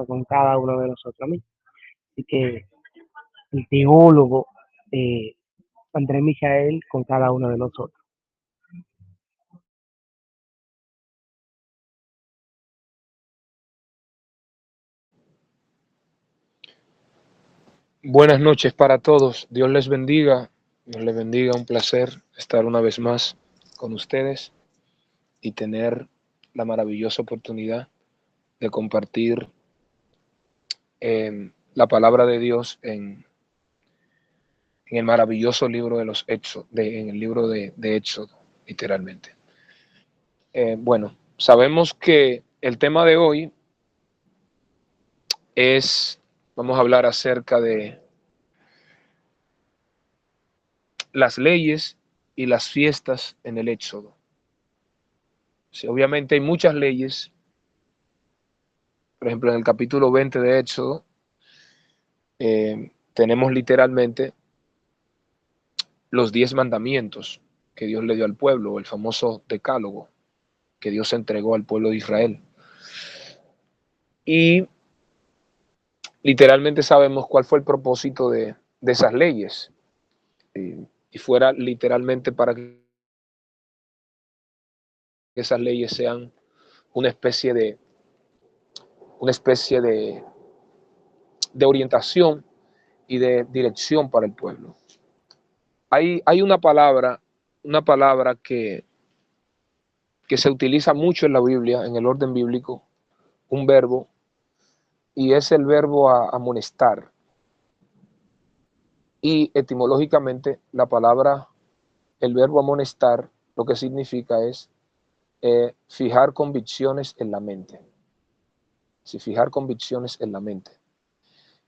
con cada uno de nosotros mismos. Así que el teólogo eh, Andrés Michael con cada uno de nosotros. Buenas noches para todos. Dios les bendiga. Dios les bendiga. Un placer estar una vez más con ustedes y tener la maravillosa oportunidad de compartir la palabra de Dios en el maravilloso libro de los Éxodos, en el libro de Éxodo, literalmente. Bueno, sabemos que el tema de hoy vamos a hablar acerca de las leyes y las fiestas en el Éxodo. Sí, obviamente hay muchas leyes. Por ejemplo, en el capítulo 20 de Éxodo, tenemos literalmente los 10 mandamientos que Dios le dio al pueblo, el famoso decálogo que Dios entregó al pueblo de Israel. Y literalmente sabemos cuál fue el propósito de esas leyes. Y fuera literalmente para que esas leyes sean una especie de, una especie de orientación y de dirección para el pueblo. Hay una palabra que se utiliza mucho en la Biblia, en el orden bíblico, un verbo, y es el verbo amonestar. Y etimológicamente el verbo amonestar, lo que significa es fijar convicciones en la mente. Sí, fijar convicciones en la mente.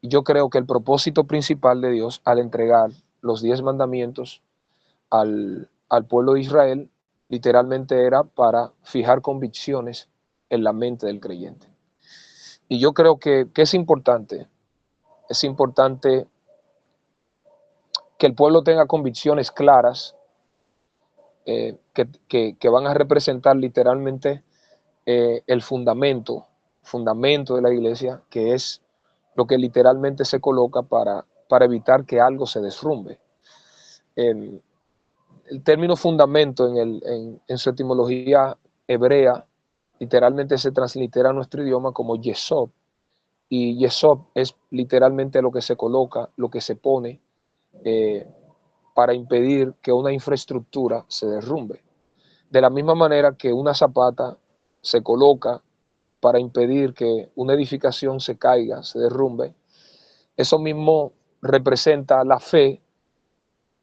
Y yo creo que el propósito principal de Dios al entregar los 10 mandamientos al pueblo de Israel, literalmente era para fijar convicciones en la mente del creyente. Y yo creo que es importante que el pueblo tenga convicciones claras que van a representar literalmente el fundamento de la iglesia, que es lo que literalmente se coloca para evitar que algo se derrumbe. El término fundamento en su etimología hebrea literalmente se translitera a nuestro idioma como yesod, y yesod es literalmente lo que se coloca, lo que se pone eh, para impedir que una infraestructura se derrumbe. De la misma manera que una zapata se coloca para impedir que una edificación se caiga, se derrumbe, eso mismo representa la fe,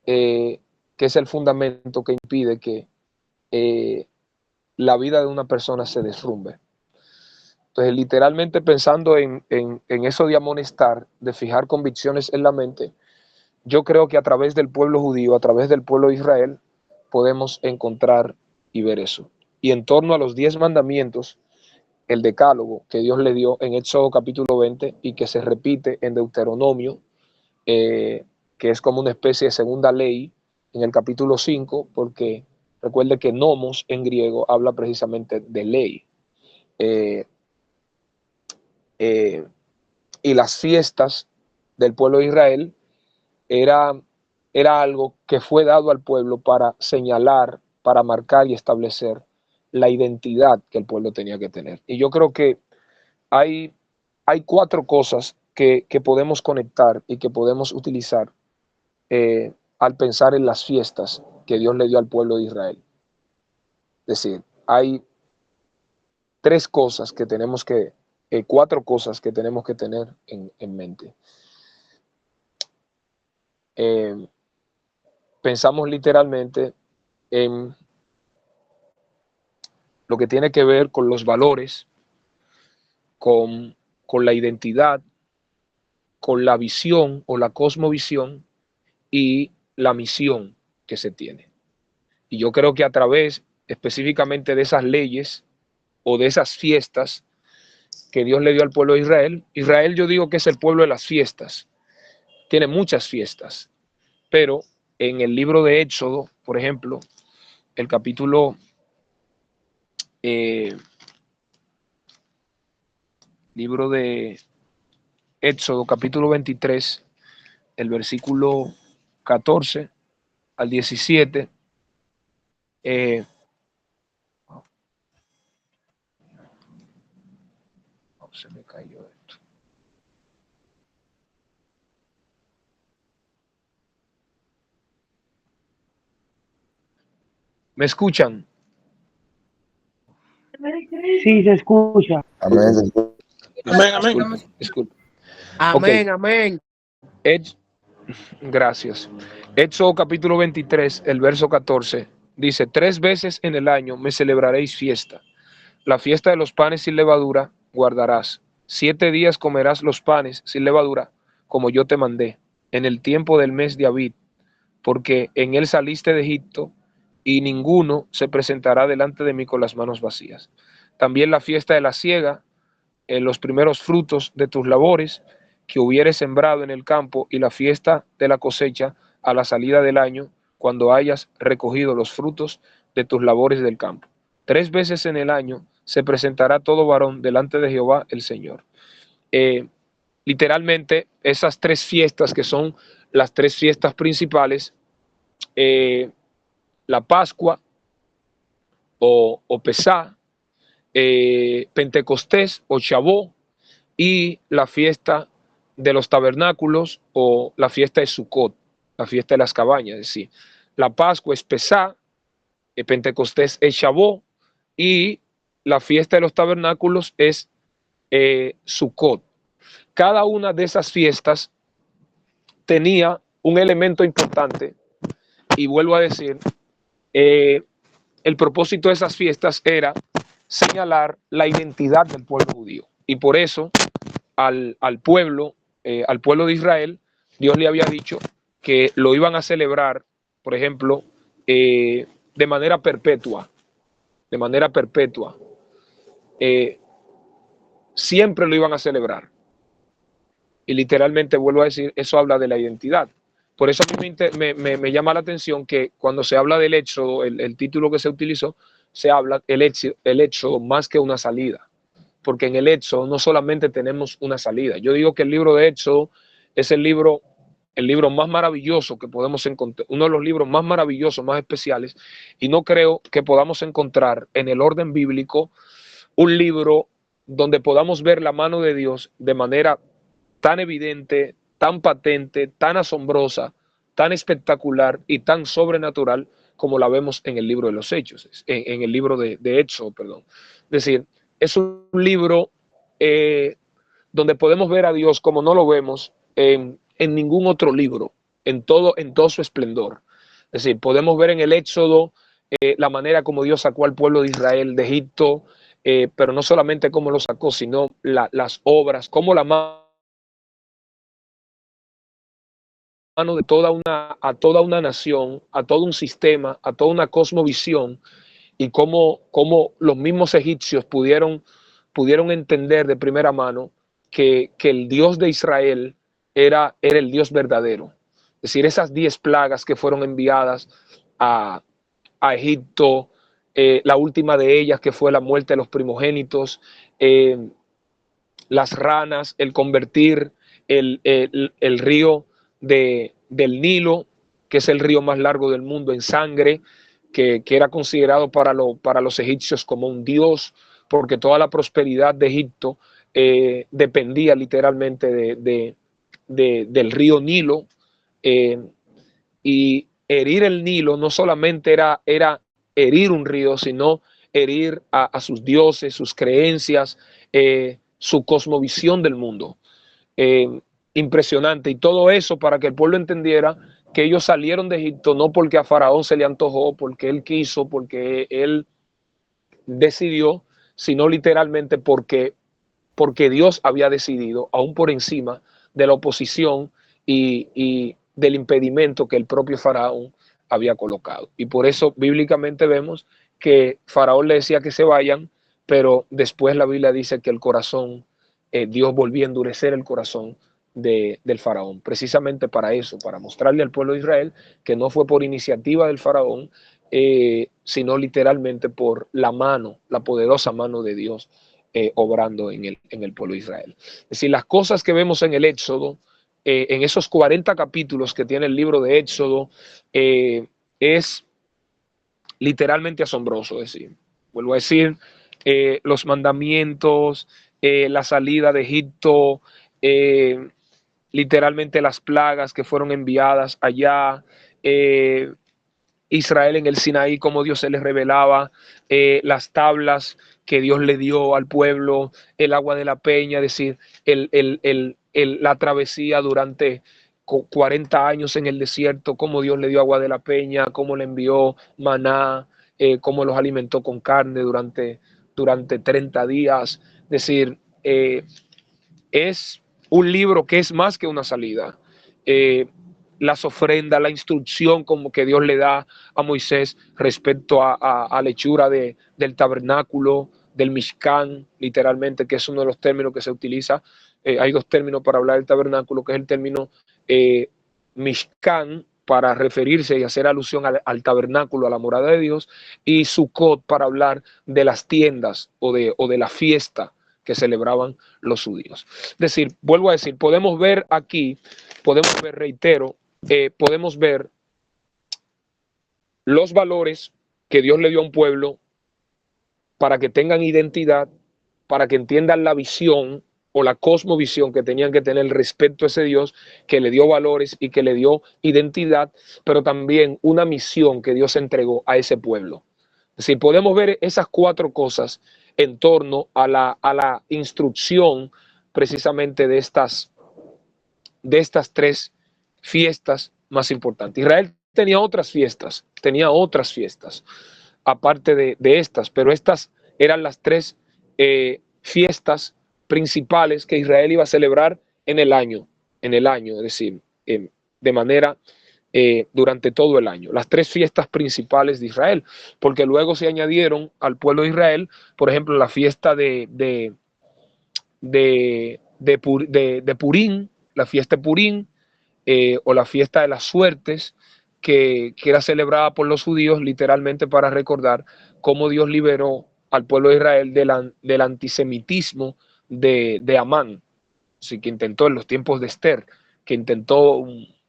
que es el fundamento que impide que eh, la vida de una persona se derrumbe. Entonces, literalmente pensando en eso de amonestar, de fijar convicciones en la mente, yo creo que a través del pueblo judío, a través del pueblo de Israel, podemos encontrar y ver eso. Y en torno a los 10 mandamientos, el decálogo que Dios le dio en Éxodo capítulo 20 y que se repite en Deuteronomio, que es como una especie de segunda ley en el capítulo 5, porque recuerde que nomos en griego habla precisamente de ley. Eh, eh, y las fiestas del pueblo de Israel era, era algo que fue dado al pueblo para señalar, para marcar y establecer la identidad que el pueblo tenía que tener. Y yo creo que hay, hay 4 cosas que podemos conectar y que podemos utilizar al pensar en las fiestas que Dios le dio al pueblo de Israel. Es decir, hay 3 cosas que tenemos 4 cosas que tenemos que tener en mente. Eh, Pensamos literalmente en lo que tiene que ver con los valores, con, con la identidad, con la visión o la cosmovisión y la misión que se tiene. Y yo creo que a través específicamente de esas leyes o de esas fiestas que Dios le dio al pueblo de Israel, Israel yo digo que es el pueblo de las fiestas, tiene muchas fiestas, pero en el libro de Éxodo, por ejemplo, el capítulo Libro de Éxodo, capítulo 23, el versículo 14 al 17. Se me cayó esto. ¿Me escuchan? Sí, se escucha. Amén. Amén, amén. Disculpe. Amén, Ok. amén. Gracias. Éxodo capítulo 23, el verso 14, dice: 3 veces en el año me celebraréis fiesta. La fiesta de los panes sin levadura guardarás. 7 días comerás los panes sin levadura, como yo te mandé, en el tiempo del mes de Abib, porque en él saliste de Egipto, y ninguno se presentará delante de mí con las manos vacías. También la fiesta de la siega, en los primeros frutos de tus labores que hubieres sembrado en el campo, y la fiesta de la cosecha a la salida del año, cuando hayas recogido los frutos de tus labores del campo. 3 veces en el año se presentará todo varón delante de Jehová el Señor. Literalmente, esas 3 fiestas que son las 3 fiestas principales, la Pascua o Pesá, Pentecostés o Chabó, y la fiesta de los tabernáculos o la fiesta de Sucot, la fiesta de las cabañas. Es decir, la Pascua es Pesá, el Pentecostés es Chabó, y la fiesta de los tabernáculos es Sucot. Cada una de esas fiestas tenía un elemento importante, y vuelvo a decir, el propósito de esas fiestas era señalar la identidad del pueblo judío, y por eso al pueblo de Israel, Dios le había dicho que lo iban a celebrar, por ejemplo, de manera perpetua, de manera perpetua. Siempre lo iban a celebrar. Y literalmente, vuelvo a decir, eso habla de la identidad. Por eso a mí me llama la atención que cuando se habla del éxodo, el título que se utilizó, se habla el éxodo más que una salida. Porque en el Éxodo no solamente tenemos una salida. Yo digo que el libro de Éxodo es el libro más maravilloso que podemos encontrar, uno de los libros más maravillosos, más especiales, y no creo que podamos encontrar en el orden bíblico un libro donde podamos ver la mano de Dios de manera tan evidente, tan patente, tan asombrosa, tan espectacular y tan sobrenatural como la vemos en el libro de los Hechos, en el libro de Éxodo, perdón. Es decir, es un libro donde podemos ver a Dios como no lo vemos en ningún otro libro, en todo su esplendor. Es decir, podemos ver en el Éxodo la manera como Dios sacó al pueblo de Israel de Egipto, pero no solamente cómo lo sacó, sino las obras, cómo la mano de a toda una nación, a todo un sistema, a toda una cosmovisión, y cómo los mismos egipcios pudieron entender de primera mano que el Dios de Israel era el Dios verdadero. Es decir, esas 10 plagas que fueron enviadas a Egipto, la última de ellas que fue la muerte de los primogénitos, las ranas, el convertir el río del Nilo, que es el río más largo del mundo, en sangre, que era considerado para los egipcios como un dios, porque toda la prosperidad de Egipto dependía literalmente del río Nilo. Y herir el Nilo no solamente era herir un río, sino herir a sus dioses, sus creencias, su cosmovisión del mundo. Impresionante. Y todo eso para que el pueblo entendiera que ellos salieron de Egipto no porque a Faraón se le antojó, porque él quiso, porque él decidió, sino literalmente porque Dios había decidido, aún por encima de la oposición y del impedimento que el propio Faraón había colocado. Y por eso bíblicamente vemos que Faraón le decía que se vayan, pero después la Biblia dice que el corazón, Dios volvió a endurecer el corazón del Faraón, precisamente para eso, para mostrarle al pueblo de Israel que no fue por iniciativa del Faraón, sino literalmente por la poderosa mano de Dios obrando en el pueblo de Israel. Es decir, las cosas que vemos en el Éxodo, en esos 40 capítulos que tiene el libro de Éxodo, es literalmente asombroso. Es decir, vuelvo a decir, los mandamientos, la salida de Egipto, literalmente las plagas que fueron enviadas allá, Israel en el Sinaí, como Dios se les revelaba, las tablas que Dios le dio al pueblo, el agua de la peña, es decir, la travesía durante 40 años en el desierto, cómo Dios le dio agua de la peña, cómo le envió maná, cómo los alimentó con carne durante 30 días. Es decir, es un libro que es más que una salida. Las ofrendas, la instrucción como que Dios le da a Moisés respecto a la hechura del tabernáculo, del Mishkan, literalmente, que es uno de los términos que se utiliza. Hay dos términos para hablar del tabernáculo, que es el término Mishkan, para referirse y hacer alusión al tabernáculo, a la morada de Dios, y Sukkot para hablar de las tiendas o de la fiesta que celebraban los judíos. Es decir, vuelvo a decir, podemos ver aquí, reitero, podemos ver los valores que Dios le dio a un pueblo para que tengan identidad, para que entiendan la visión o la cosmovisión que tenían que tener respecto a ese Dios que le dio valores y que le dio identidad, pero también una misión que Dios entregó a ese pueblo. Es decir, podemos ver esas cuatro cosas en torno a la instrucción precisamente de estas tres fiestas más importantes. Israel tenía otras fiestas aparte de estas, pero estas eran las tres fiestas principales que Israel iba a celebrar en el año, es decir, de manera durante todo el año. Las tres fiestas principales de Israel, porque luego se añadieron al pueblo de Israel, por ejemplo, la fiesta de Purim, la fiesta de Purim, o la fiesta de las suertes, que era celebrada por los judíos literalmente para recordar cómo Dios liberó al pueblo de Israel del antisemitismo de Amán, así que intentó en los tiempos de Esther, que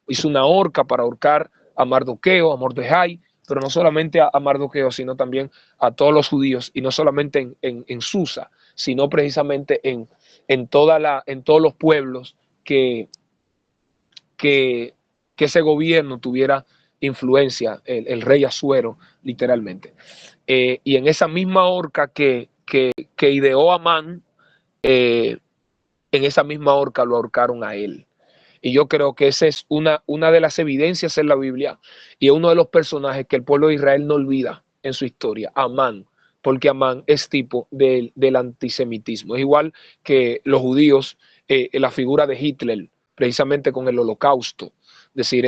hizo una horca para ahorcar a Mardoqueo, a Mordejai, pero no solamente a Mardoqueo, sino también a todos los judíos, y no solamente en Susa, sino precisamente en todos los pueblos que ese gobierno tuviera influencia, el rey Asuero, literalmente. Y en esa misma horca que ideó Amán, en esa misma horca lo ahorcaron a él. Y yo creo que esa es una de las evidencias en la Biblia y es uno de los personajes que el pueblo de Israel no olvida en su historia, Amán, porque Amán es tipo del antisemitismo. Es igual que los judíos, la figura de Hitler, precisamente con el holocausto, es decir,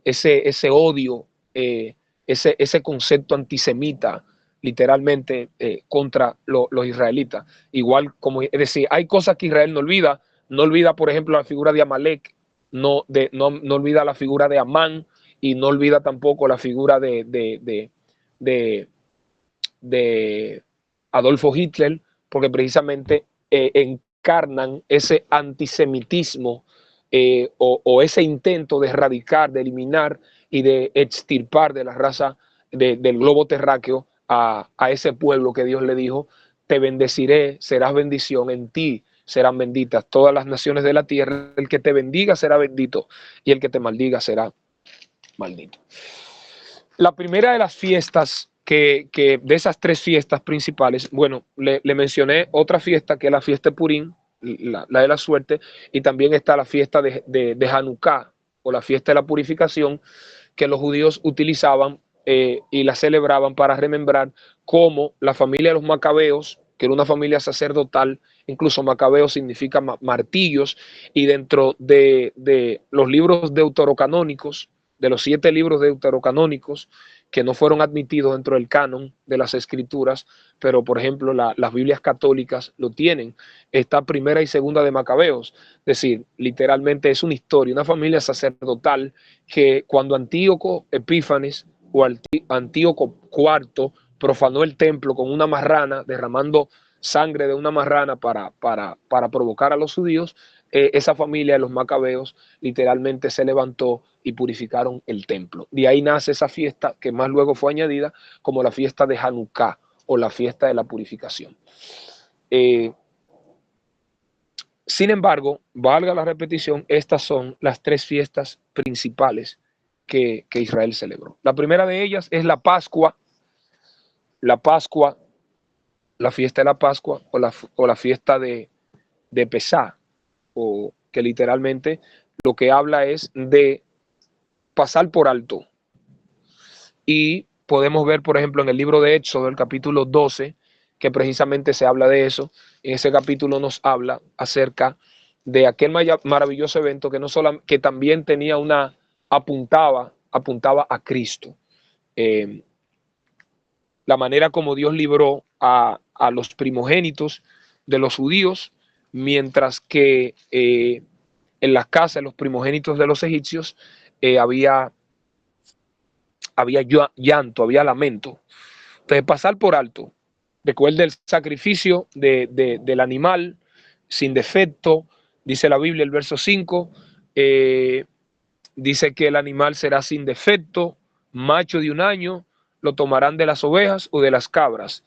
ese odio, ese concepto antisemita, literalmente contra los israelitas. Igual como, es decir, hay cosas que Israel no olvida. No olvida, por ejemplo, la figura de Amalek, no olvida la figura de Amán, y no olvida tampoco la figura de Adolfo Hitler, porque precisamente encarnan ese antisemitismo o ese intento de erradicar, de eliminar y de extirpar de la raza del globo terráqueo a ese pueblo que Dios le dijo: te bendeciré, serás bendición, en ti serán benditas todas las naciones de la tierra, el que te bendiga será bendito y el que te maldiga será maldito. La primera de las fiestas de esas tres fiestas principales, bueno, le mencioné otra fiesta que es la fiesta de Purim, la de la suerte, y también está la fiesta de Hanukkah, o la fiesta de la purificación, que los judíos utilizaban y la celebraban para remembrar cómo la familia de los macabeos, que era una familia sacerdotal, incluso macabeo significa martillos, y dentro de los libros deuterocanónicos, de los 7 libros deuterocanónicos que no fueron admitidos dentro del canon de las escrituras, pero por ejemplo las Biblias católicas lo tienen, está primera y segunda de Macabeos, es decir, literalmente es una historia, una familia sacerdotal que cuando Antíoco Epífanes o Antíoco IV profanó el templo con una marrana, derramando sangre de una marrana para provocar a los judíos, esa familia de los macabeos literalmente se levantó y purificaron el templo. De ahí nace esa fiesta que más luego fue añadida como la fiesta de Hanukkah o la fiesta de la purificación. Sin embargo, valga la repetición, estas son las tres fiestas principales que Israel celebró. La primera de ellas es la Pascua, la fiesta de la Pascua o la fiesta de Pesá, o que literalmente lo que habla es de pasar por alto. Y podemos ver, por ejemplo, en el libro de Éxodo, el capítulo 12, que precisamente se habla de eso. En ese capítulo nos habla acerca de aquel maravilloso evento que no solo, que también tenía apuntaba a Cristo. La manera como Dios libró a los primogénitos de los judíos, mientras que en las casas, los primogénitos de los egipcios, había llanto, había lamento. Entonces, pasar por alto. Recuerda el sacrificio del animal sin defecto, dice la Biblia, el verso 5, dice que el animal será sin defecto, macho de 1 año, lo tomarán de las ovejas o de las cabras.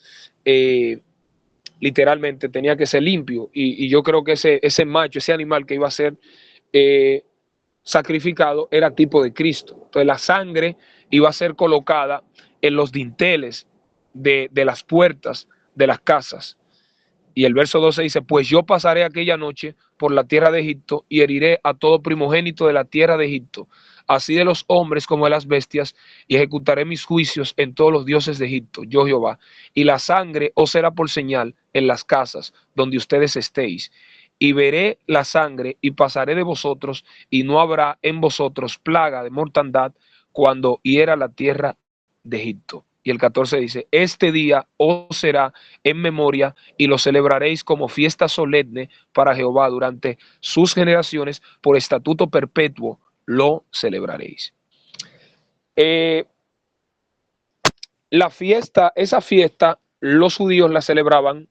Literalmente tenía que ser limpio, y yo creo que ese macho, ese animal que iba a ser sacrificado era tipo de Cristo. Entonces la sangre iba a ser colocada en los dinteles de las puertas de las casas. Y el verso 12 dice: pues yo pasaré aquella noche por la tierra de Egipto y heriré a todo primogénito de la tierra de Egipto, así de los hombres como de las bestias, y ejecutaré mis juicios en todos los dioses de Egipto, yo Jehová. Y la sangre os será por señal en las casas donde ustedes estéis. Y veré la sangre y pasaré de vosotros, y no habrá en vosotros plaga de mortandad cuando hiera la tierra de Egipto. Y el 14 dice: este día os será en memoria y lo celebraréis como fiesta solemne para Jehová durante sus generaciones, por estatuto perpetuo lo celebraréis. Esa fiesta, los judíos la celebraban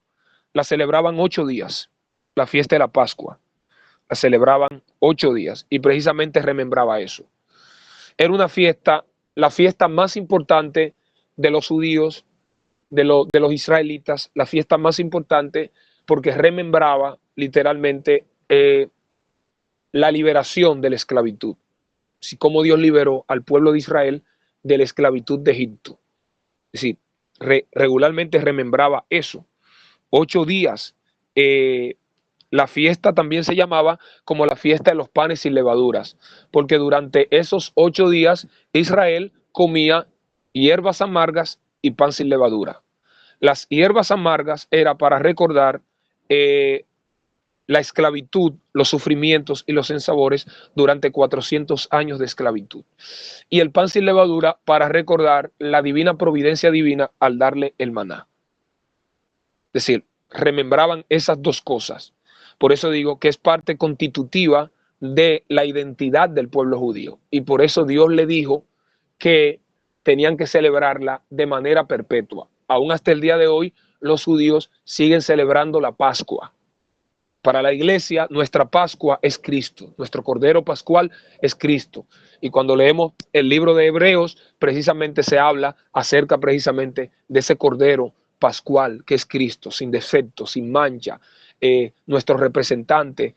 8 días. La fiesta de la Pascua la celebraban 8 días, y precisamente remembraba eso. Era una fiesta, la fiesta más importante de los judíos, de los israelitas, la fiesta más importante, porque remembraba literalmente la liberación de la esclavitud, así como Dios liberó al pueblo de Israel de la esclavitud de Egipto. Es decir, regularmente remembraba eso. 8 días. La fiesta también se llamaba como la fiesta de los panes sin levaduras, porque durante esos 8 días Israel comía hierbas amargas y pan sin levadura. Las hierbas amargas era para recordar la esclavitud, los sufrimientos y los sinsabores durante 400 años de esclavitud. Y el pan sin levadura para recordar la divina providencia divina al darle el maná. Es decir, remembraban esas dos cosas. Por eso digo que es parte constitutiva de la identidad del pueblo judío. Y por eso Dios le dijo que tenían que celebrarla de manera perpetua. Aún hasta el día de hoy, los judíos siguen celebrando la Pascua. Para la iglesia, nuestra Pascua es Cristo. Nuestro Cordero Pascual es Cristo. Y cuando leemos el libro de Hebreos, precisamente se habla acerca precisamente de ese Cordero Pascual que es Cristo, sin defecto, sin mancha. Nuestro representante,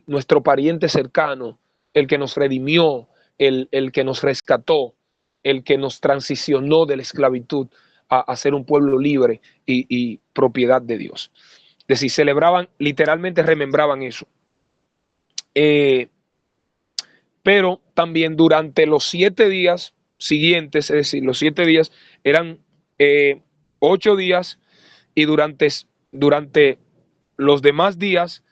nuestro pariente cercano, el que nos redimió, el que nos rescató, el que nos transicionó de la esclavitud a ser un pueblo libre y propiedad de Dios. Es decir, celebraban, literalmente remembraban eso. Pero también durante los 7 días siguientes, es decir, los 7 días eran 8 días, y durante los demás días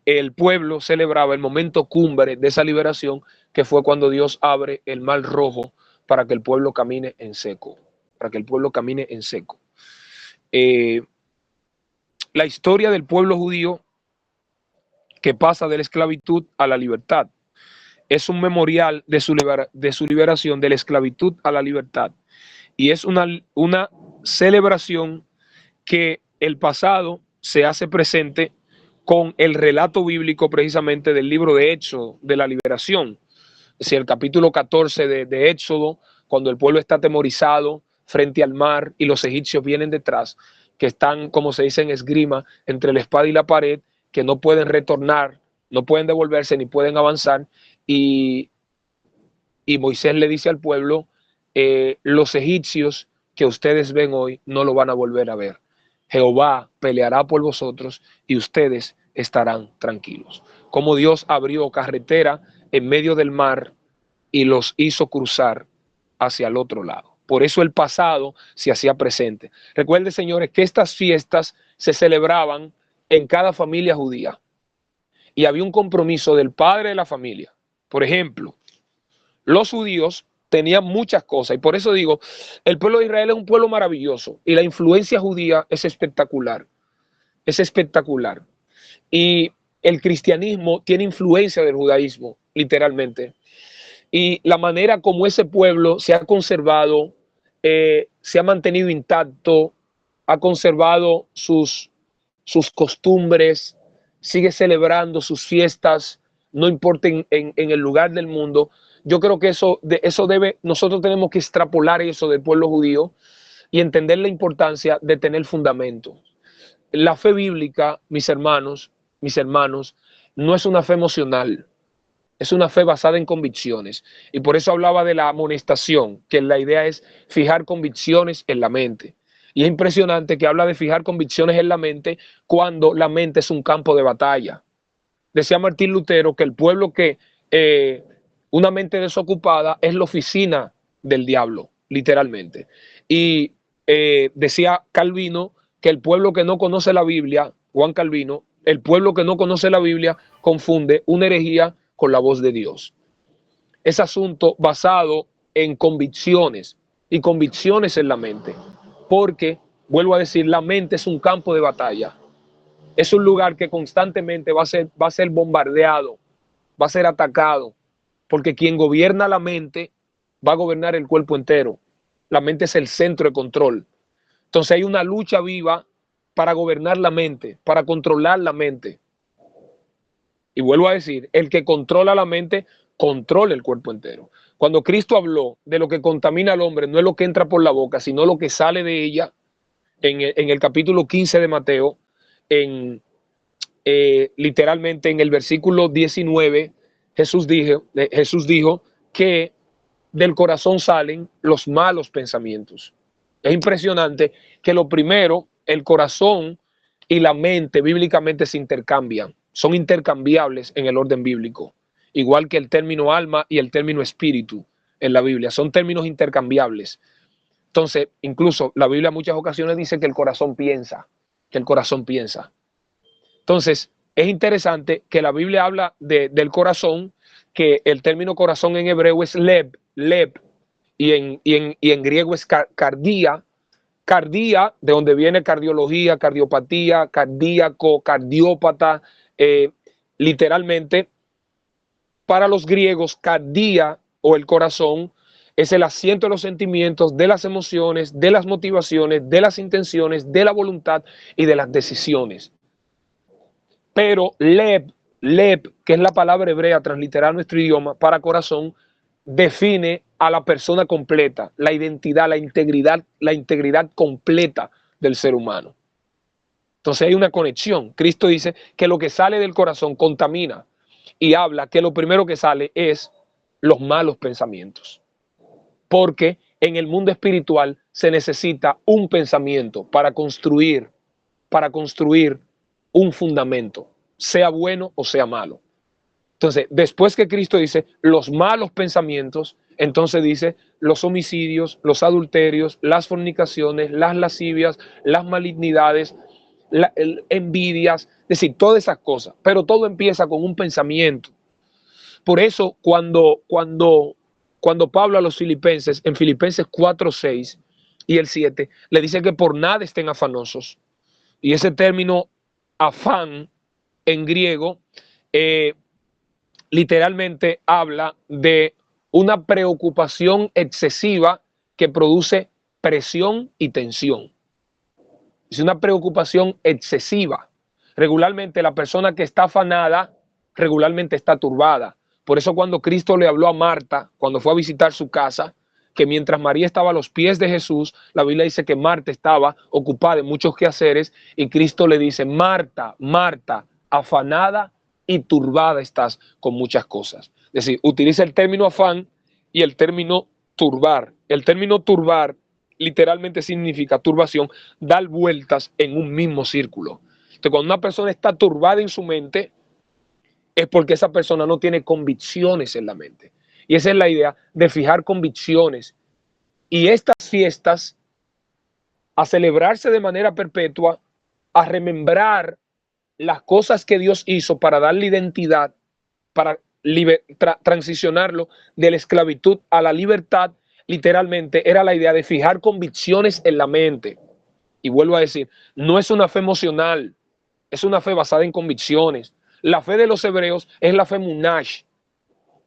el pueblo celebraba el momento cumbre de esa liberación, que fue cuando Dios abre el mar Rojo para que el pueblo camine en seco, la historia del pueblo judío que pasa de la esclavitud a la libertad es un memorial de su liberación de la esclavitud a la libertad, y es una celebración que el pasado se hace presente con el relato bíblico precisamente del libro de Éxodo, de la liberación. Es decir, el capítulo 14 de Éxodo, cuando el pueblo está atemorizado frente al mar y los egipcios vienen detrás, que están, como se dice en esgrima, entre la espada y la pared, que no pueden retornar, no pueden devolverse ni pueden avanzar, y Moisés le dice al pueblo, los egipcios que ustedes ven hoy no lo van a volver a ver. Jehová peleará por vosotros y ustedes estarán tranquilos. Como Dios abrió carretera en medio del mar y los hizo cruzar hacia el otro lado. Por eso el pasado se hacía presente. Recuerden, señores, que estas fiestas se celebraban en cada familia judía y había un compromiso del padre de la familia. Por ejemplo, los judíos tenían muchas cosas y por eso digo, el pueblo de Israel es un pueblo maravilloso y la influencia judía es espectacular. Es espectacular. Y el cristianismo tiene influencia del judaísmo, literalmente. Y la manera como ese pueblo se ha conservado, se ha mantenido intacto, ha conservado sus costumbres, sigue celebrando sus fiestas, no importa en el lugar del mundo. Yo creo que nosotros tenemos que extrapolar eso del pueblo judío y entender la importancia de tener fundamento. La fe bíblica, mis hermanos, no es una fe emocional, es una fe basada en convicciones. Y por eso hablaba de la amonestación, que la idea es fijar convicciones en la mente. Y es impresionante que habla de fijar convicciones en la mente cuando la mente es un campo de batalla. Decía Martín Lutero que el pueblo una mente desocupada es la oficina del diablo, literalmente. Y decía Calvino que el pueblo que no conoce la Biblia, Juan Calvino, el pueblo que no conoce la Biblia confunde una herejía con la voz de Dios. Es asunto basado en convicciones y convicciones en la mente, porque, vuelvo a decir, la mente es un campo de batalla. Es un lugar que constantemente va a ser bombardeado, va a ser atacado, porque quien gobierna la mente va a gobernar el cuerpo entero. La mente es el centro de control. Entonces hay una lucha viva para gobernar la mente, para controlar la mente. Y vuelvo a decir, el que controla la mente, controla el cuerpo entero. Cuando Cristo habló de lo que contamina al hombre, no es lo que entra por la boca, sino lo que sale de ella, en el capítulo 15 de Mateo, literalmente en el versículo 19, Jesús dijo que del corazón salen los malos pensamientos. Es impresionante que lo primero, el corazón y la mente bíblicamente se intercambian, son intercambiables en el orden bíblico, igual que el término alma y el término espíritu en la Biblia, son términos intercambiables. Entonces, incluso la Biblia en muchas ocasiones dice que el corazón piensa, Entonces, es interesante que la Biblia habla del corazón, que el término corazón en hebreo es lev, y en griego es cardia, de donde viene cardiología, cardiopatía, cardíaco, cardiópata, literalmente. Para los griegos, cardia o el corazón es el asiento de los sentimientos, de las emociones, de las motivaciones, de las intenciones, de la voluntad y de las decisiones. Pero lev, que es la palabra hebrea transliterada a nuestro idioma para corazón, define a la persona completa, la identidad, la integridad completa del ser humano. Entonces hay una conexión. Cristo dice que lo que sale del corazón contamina y habla que lo primero que sale es los malos pensamientos. Porque en el mundo espiritual se necesita un pensamiento para construir un fundamento, sea bueno o sea malo. Entonces, después que Cristo dice los malos pensamientos, entonces dice los homicidios, los adulterios, las fornicaciones, las lascivias, las malignidades, envidias, es decir, todas esas cosas. Pero todo empieza con un pensamiento. Por eso, cuando Pablo a los filipenses, en Filipenses 4:6 y el 7, le dice que por nada estén afanosos. Y ese término afán en griego literalmente habla de una preocupación excesiva que produce presión y tensión. Es una preocupación excesiva. Regularmente la persona que está afanada, regularmente está turbada. Por eso cuando Cristo le habló a Marta, cuando fue a visitar su casa, que mientras María estaba a los pies de Jesús, la Biblia dice que Marta estaba ocupada en muchos quehaceres y Cristo le dice, Marta, Marta, afanada y turbada estás con muchas cosas. Es decir, utiliza el término afán y el término turbar. El término turbar literalmente significa turbación, dar vueltas en un mismo círculo. Entonces, cuando una persona está turbada en su mente, es porque esa persona no tiene convicciones en la mente. Y esa es la idea de fijar convicciones. Y estas fiestas, a celebrarse de manera perpetua, a remembrar las cosas que Dios hizo para darle identidad, para transicionarlo de la esclavitud a la libertad, literalmente era la idea de fijar convicciones en la mente. Y vuelvo a decir, no es una fe emocional, es una fe basada en convicciones. La fe de los hebreos es la fe munash,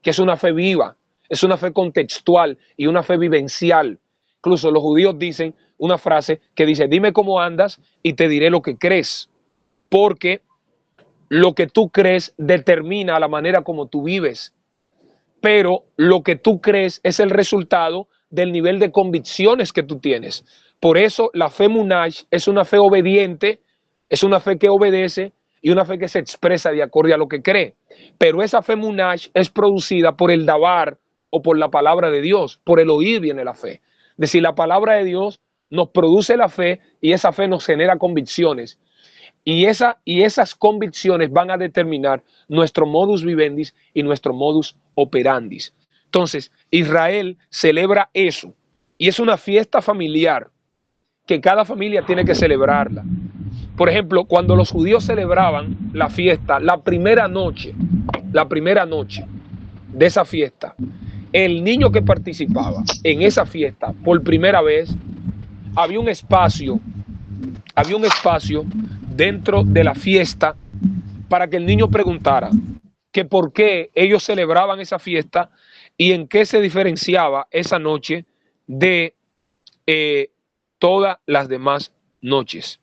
que es una fe viva, es una fe contextual y una fe vivencial. Incluso los judíos dicen una frase que dice, dime cómo andas y te diré lo que crees, porque lo que tú crees determina la manera como tú vives, pero lo que tú crees es el resultado del nivel de convicciones que tú tienes. Por eso la fe munash es una fe obediente, es una fe que obedece y una fe que se expresa de acuerdo a lo que cree. Pero esa fe munash es producida por el dabar o por la palabra de Dios, por el oír viene la fe. Es decir, la palabra de Dios nos produce la fe y esa fe nos genera convicciones. Y esas convicciones van a determinar nuestro modus vivendi y nuestro modus operandi. Entonces, Israel celebra eso. Y es una fiesta familiar que cada familia tiene que celebrarla. Por ejemplo, cuando los judíos celebraban la fiesta, la primera noche de esa fiesta, el niño que participaba en esa fiesta por primera vez, había un espacio dentro de la fiesta para que el niño preguntara que por qué ellos celebraban esa fiesta y en qué se diferenciaba esa noche de todas las demás noches.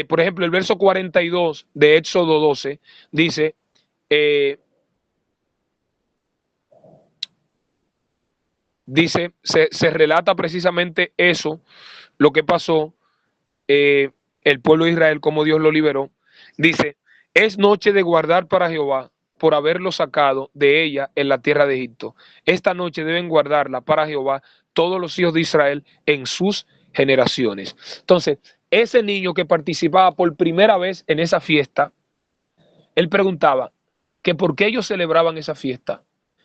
Por ejemplo, el verso 42 de Éxodo 12 dice, se relata precisamente eso, lo que pasó, el pueblo de Israel, como Dios lo liberó. Dice, es noche de guardar para Jehová por haberlo sacado de ella en la tierra de Egipto. Esta noche deben guardarla para Jehová todos los hijos de Israel en sus generaciones. Entonces, ese niño que participaba por primera vez en esa fiesta, él preguntaba que por qué ellos celebraban esa fiesta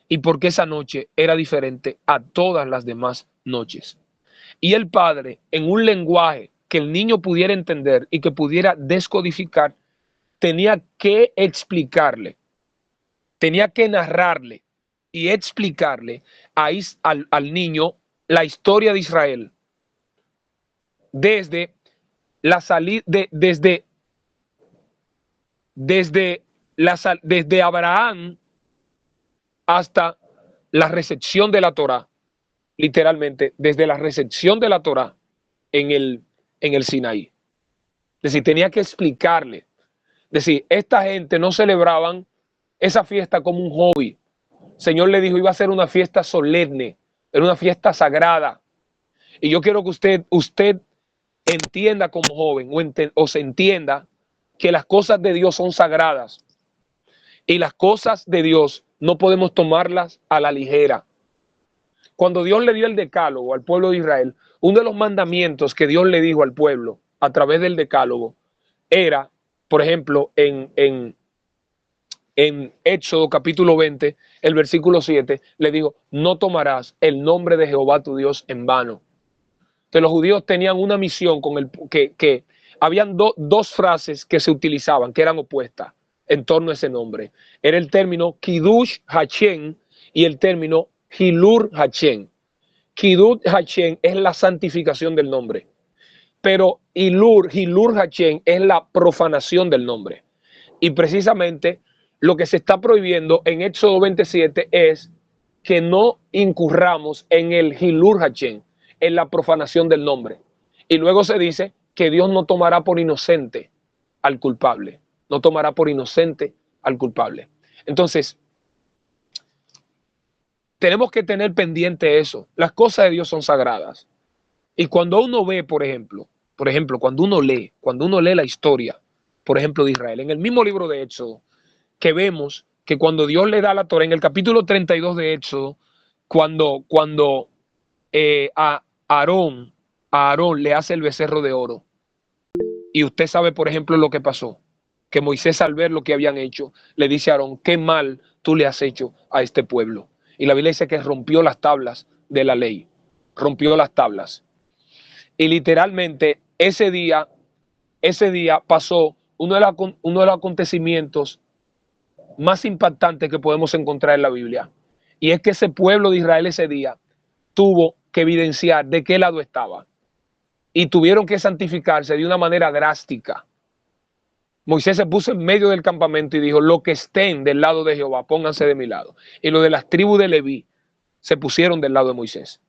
y por qué esa noche era diferente a todas las demás noches. Y el padre, en un lenguaje que el niño pudiera entender y que pudiera descodificar, tenía que explicarle, tenía que narrarle y explicarle al niño la historia de Israel desde la salida, desde Abraham hasta la recepción de la Torá, literalmente desde la recepción de la Torá en el Sinaí. Es decir, tenía que explicarle. Es decir, esta gente no celebraban esa fiesta como un hobby. El Señor le dijo, iba a ser una fiesta solemne, era una fiesta sagrada. Y yo quiero que usted entienda como joven o se entienda que las cosas de Dios son sagradas. Y las cosas de Dios no podemos tomarlas a la ligera. Cuando Dios le dio el decálogo al pueblo de Israel, uno de los mandamientos que Dios le dijo al pueblo a través del decálogo era, por ejemplo, en Éxodo capítulo 20, el versículo 7, le dijo, no tomarás el nombre de Jehová tu Dios en vano. Entonces los judíos tenían una misión que habían dos frases que se utilizaban, que eran opuestas en torno a ese nombre. Era el término Kiddush Hashem y el término Hilur Hashem. Kiddush Hashem es la santificación del nombre, pero Hilur Hashem es la profanación del nombre. Y precisamente lo que se está prohibiendo en Éxodo 27 es que no incurramos en el Hilur Hashem, en la profanación del nombre. Y luego se dice que Dios no tomará por inocente al culpable. No tomará por inocente al culpable. Entonces, tenemos que tener pendiente eso. Las cosas de Dios son sagradas. Y cuando uno ve, por ejemplo, cuando uno lee la historia, por ejemplo, de Israel, en el mismo libro de Éxodo, que vemos que cuando Dios le da la Torá, en el capítulo 32 de Éxodo, cuando a Aarón le hace el becerro de oro, y usted sabe, por ejemplo, lo que pasó, que Moisés, al ver lo que habían hecho, le dice a Aarón: qué mal tú le has hecho a este pueblo. Y la Biblia dice que rompió las tablas de la ley, rompió las tablas. Y literalmente ese día pasó uno de los acontecimientos más impactantes que podemos encontrar en la Biblia. Y es que ese pueblo de Israel ese día tuvo que evidenciar de qué lado estaba. Y tuvieron que santificarse de una manera drástica. Moisés se puso en medio del campamento y dijo: los que estén del lado de Jehová, pónganse de mi lado. Y los de las tribus de Leví se pusieron del lado de Moisés.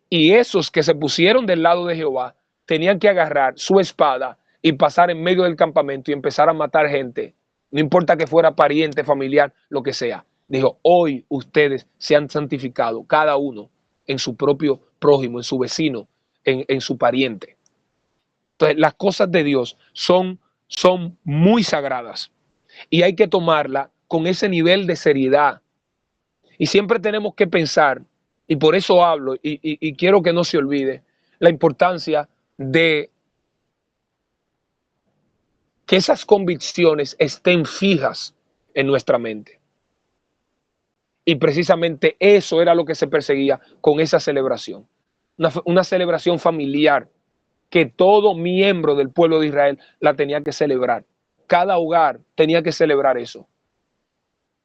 Y esos que se pusieron del lado de Jehová tenían que agarrar su espada y pasar en medio del campamento y empezar a matar gente. No importa que fuera pariente, familiar, lo que sea. Dijo: hoy ustedes se han santificado, cada uno en su propio prójimo, en su vecino, en su pariente. Entonces, las cosas de Dios son muy sagradas y hay que tomarla con ese nivel de seriedad. Y siempre tenemos que pensar, y por eso hablo, y quiero que no se olvide, la importancia de que esas convicciones estén fijas en nuestra mente. Y precisamente eso era lo que se perseguía con esa celebración. Una celebración familiar que todo miembro del pueblo de Israel la tenía que celebrar. Cada hogar tenía que celebrar eso.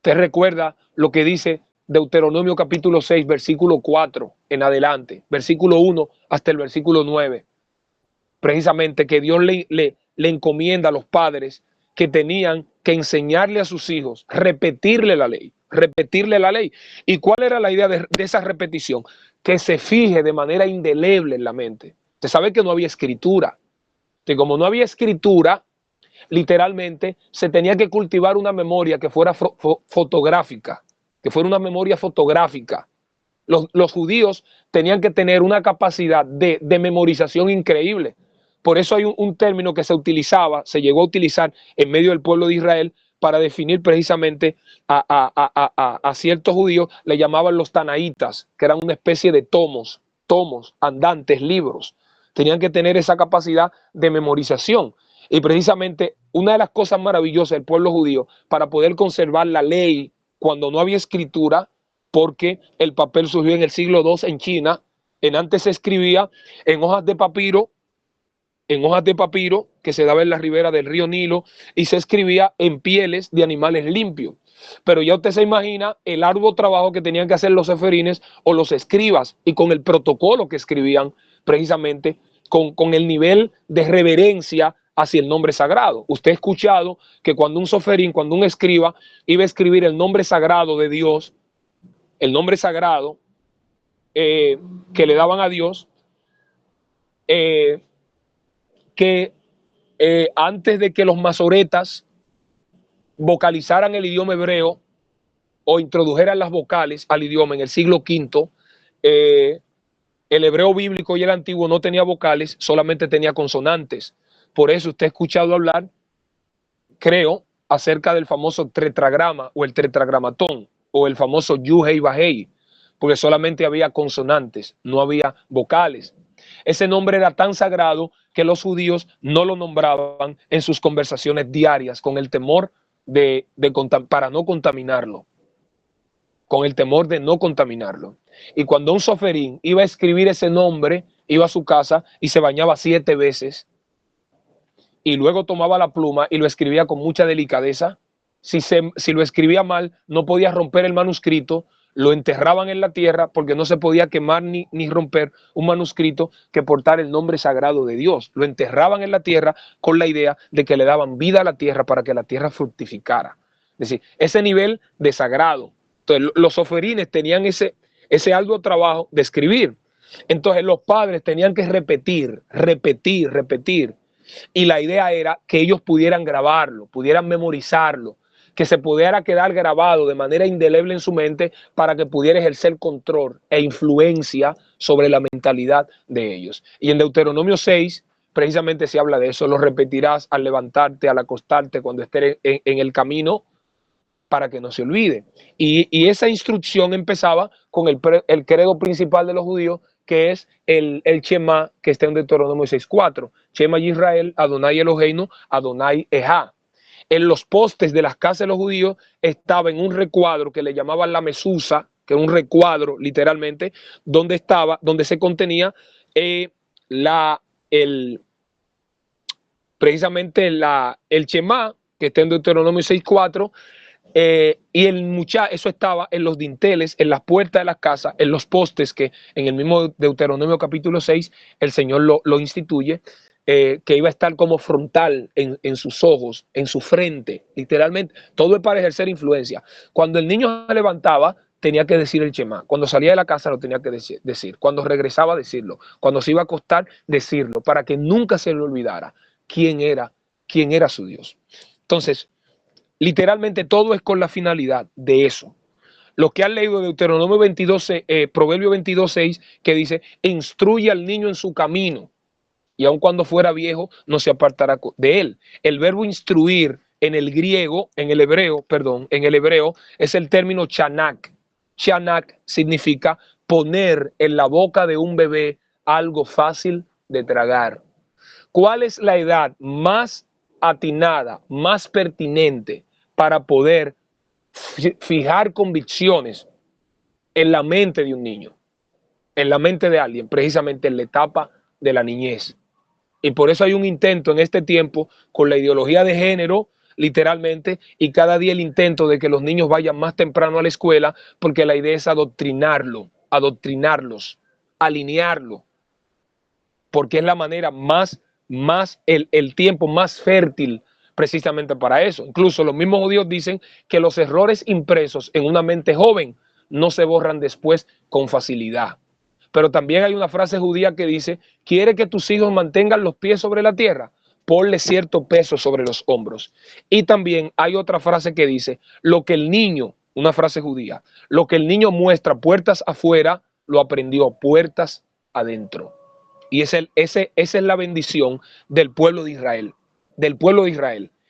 ¿Te recuerda lo que dice Deuteronomio capítulo 6, versículo 4 en adelante, versículo 1 hasta el versículo 9? Precisamente que Dios le encomienda a los padres que tenían que enseñarle a sus hijos, repetirle la ley. ¿Y cuál era la idea de esa repetición? Que se fije de manera indeleble en la mente. Usted sabe que no había escritura. Que como no había escritura, literalmente se tenía que cultivar una memoria que fuera fotográfica, que fuera una memoria fotográfica. Los judíos tenían que tener una capacidad de memorización increíble. Por eso hay un término que se llegó a utilizar en medio del pueblo de Israel para definir precisamente a ciertos judíos. Le llamaban los tanaítas, que eran una especie de tomos andantes, libros. Tenían que tener esa capacidad de memorización. Y precisamente una de las cosas maravillosas del pueblo judío para poder conservar la ley cuando no había escritura, porque el papel surgió en el siglo II en China. Antes se escribía en hojas de papiro, que se daba en la ribera del río Nilo, y se escribía en pieles de animales limpios. Pero ya usted se imagina el arduo trabajo que tenían que hacer los seferines o los escribas, y con el protocolo que escribían, precisamente con el nivel de reverencia hacia el nombre sagrado. Usted ha escuchado que cuando un soferín, cuando un escriba iba a escribir el nombre sagrado de Dios, el nombre sagrado que le daban a Dios, antes de que los masoretas vocalizaran el idioma hebreo o introdujeran las vocales al idioma en el siglo V, el hebreo bíblico y el antiguo no tenía vocales, solamente tenía consonantes. Por eso usted ha escuchado hablar, creo, acerca del famoso tetragrama o el tetragramatón o el famoso Yud-Hei Vah-Hei, porque solamente había consonantes, no había vocales. Ese nombre era tan sagrado que los judíos no lo nombraban en sus conversaciones diarias con el temor para no contaminarlo. Con el temor de no contaminarlo. Y cuando un soferín iba a escribir ese nombre, iba a su casa y se bañaba 7 veces. Y luego tomaba la pluma y lo escribía con mucha delicadeza. Si lo escribía mal, no podía romper el manuscrito. Lo enterraban en la tierra porque no se podía quemar ni romper un manuscrito que portara el nombre sagrado de Dios. Lo enterraban en la tierra con la idea de que le daban vida a la tierra para que la tierra fructificara. Es decir, ese nivel de sagrado. Entonces, los soferines tenían ese arduo trabajo de escribir. Entonces los padres tenían que repetir, repetir, repetir. Y la idea era que ellos pudieran grabarlo, pudieran memorizarlo, que se pudiera quedar grabado de manera indeleble en su mente para que pudiera ejercer control e influencia sobre la mentalidad de ellos. Y en Deuteronomio 6, precisamente se habla de eso: lo repetirás al levantarte, al acostarte, cuando estés en el camino, para que no se olvide. Y esa instrucción empezaba con el credo principal de los judíos, que es el Shema, que está en Deuteronomio 6:4. Shema Yisrael, Adonai Eloheinu, Adonai Ejá. En los postes de las casas de los judíos estaba en un recuadro que le llamaban la mesusa, que es un recuadro literalmente, donde se contenía precisamente el Shema, que está en Deuteronomio 6:4. Y eso estaba en los dinteles, en las puertas de las casas, en los postes, que en el mismo Deuteronomio capítulo 6 el Señor lo instituye, que iba a estar como frontal en sus ojos, en su frente, literalmente. Todo es para ejercer influencia. Cuando el niño se levantaba, tenía que decir el Shema. Cuando salía de la casa, lo tenía que decir. Cuando regresaba, decirlo. Cuando se iba a acostar, decirlo, para que nunca se le olvidara quién era su Dios. Entonces, literalmente todo es con la finalidad de eso. Lo que han leído de Deuteronomio 22, Proverbio 22:6, que dice: instruye al niño en su camino, y aun cuando fuera viejo, no se apartará de él. El verbo instruir en el griego, en el hebreo, es el término chanak. Chanak significa poner en la boca de un bebé algo fácil de tragar. ¿Cuál es la edad más atinada, más pertinente para poder fijar convicciones en la mente de un niño, en la mente de alguien? Precisamente en la etapa de la niñez. Y por eso hay un intento en este tiempo con la ideología de género, literalmente, y cada día el intento de que los niños vayan más temprano a la escuela, porque la idea es adoctrinarlos, alinearlo, porque es la manera el tiempo más fértil precisamente para eso. Incluso los mismos judíos dicen que los errores impresos en una mente joven no se borran después con facilidad. Pero también hay una frase judía que dice: ¿quiere que tus hijos mantengan los pies sobre la tierra? Ponle cierto peso sobre los hombros. Y también hay otra frase que dice: lo que el niño, una frase judía, lo que el niño muestra puertas afuera, lo aprendió puertas adentro. Y esa es la bendición del pueblo de Israel,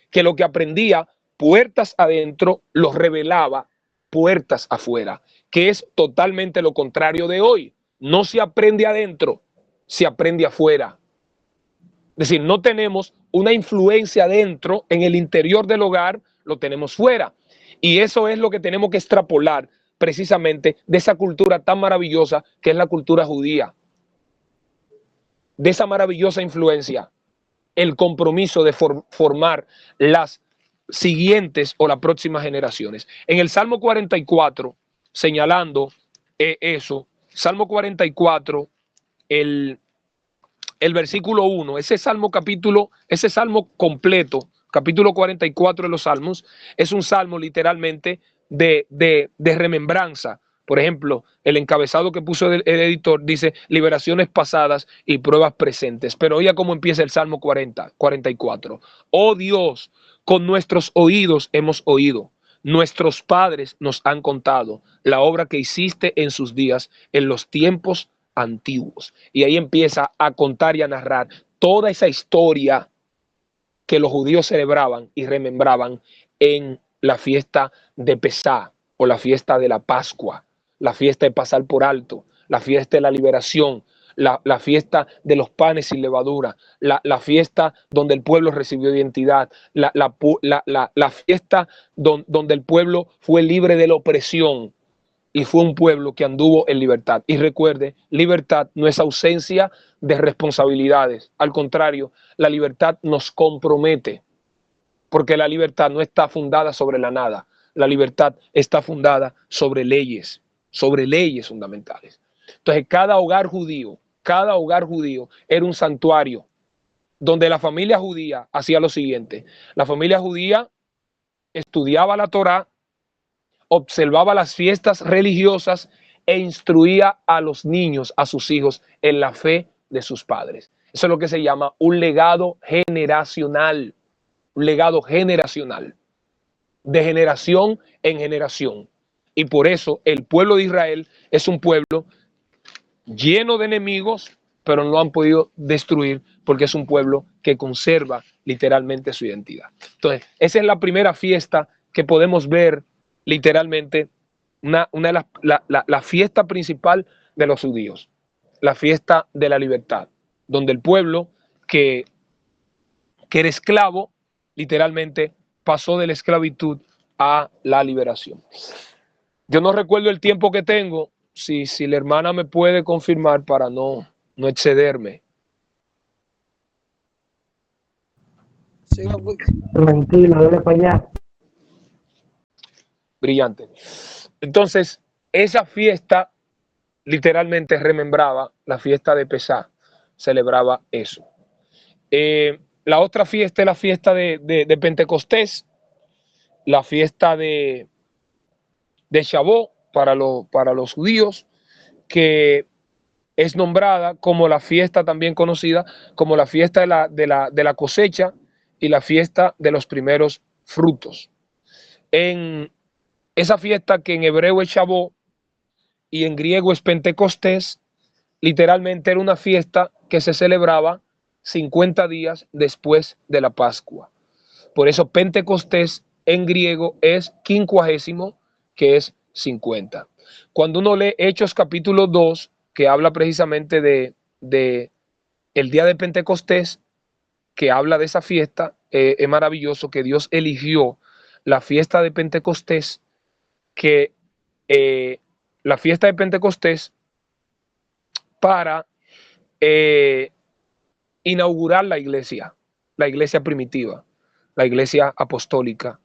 que lo que aprendía puertas adentro los revelaba puertas afuera, que es totalmente lo contrario de hoy. No se aprende adentro, se aprende afuera. Es decir, no tenemos una influencia adentro, en el interior del hogar, lo tenemos fuera. Y eso es lo que tenemos que extrapolar precisamente de esa cultura tan maravillosa que es la cultura judía. De esa maravillosa influencia, el compromiso de formar las siguientes o las próximas generaciones. En el Salmo 44, señalando eso, Salmo 44, el versículo 1, ese salmo completo, capítulo 44 de los Salmos, es un salmo literalmente de remembranza. Por ejemplo, el encabezado que puso el editor dice: liberaciones pasadas y pruebas presentes. Pero oiga cómo empieza el Salmo 44. Oh Dios, con nuestros oídos hemos oído, nuestros padres nos han contado la obra que hiciste en sus días, en los tiempos antiguos. Y ahí empieza a contar y a narrar toda esa historia que los judíos celebraban y remembraban en la fiesta de Pesá, o la fiesta de la Pascua, la fiesta de pasar por alto, la fiesta de la liberación, la fiesta de los panes sin levadura, la fiesta donde el pueblo recibió identidad, la fiesta donde el pueblo fue libre de la opresión y fue un pueblo que anduvo en libertad. Y recuerde, libertad no es ausencia de responsabilidades. Al contrario, la libertad nos compromete, porque la libertad no está fundada sobre la nada. La libertad está fundada sobre leyes fundamentales. Entonces, cada hogar judío era un santuario donde la familia judía hacía lo siguiente. La familia judía estudiaba la Torá, observaba las fiestas religiosas e instruía a los niños, a sus hijos, en la fe de sus padres. Eso es lo que se llama un legado generacional, de generación en generación. Y por eso el pueblo de Israel es un pueblo lleno de enemigos, pero no han podido destruir porque es un pueblo que conserva literalmente su identidad. Entonces, esa es la primera fiesta que podemos ver literalmente, una de la fiesta principal de los judíos, la fiesta de la libertad, donde el pueblo que era esclavo, literalmente pasó de la esclavitud a la liberación. Yo no recuerdo el tiempo que tengo, si la hermana me puede confirmar para no excederme. Tranquilo, dale para allá. Brillante. Entonces, esa fiesta literalmente remembraba la fiesta de Pesá, celebraba eso. La otra fiesta es la fiesta de Pentecostés, la fiesta de Shavuot para los judíos, que es nombrada como la fiesta también conocida como la fiesta de la cosecha y la fiesta de los primeros frutos. En esa fiesta, que en hebreo es Shavuot y en griego es Pentecostés, literalmente era una fiesta que se celebraba 50 días después de la Pascua. Por eso Pentecostés en griego es quincuagésimo, que es 50. Cuando uno lee Hechos capítulo 2, que habla precisamente de el día de Pentecostés, que habla de esa fiesta, es maravilloso que Dios eligió la fiesta de Pentecostés, que la fiesta de Pentecostés para inaugurar la iglesia primitiva, la iglesia apostólica.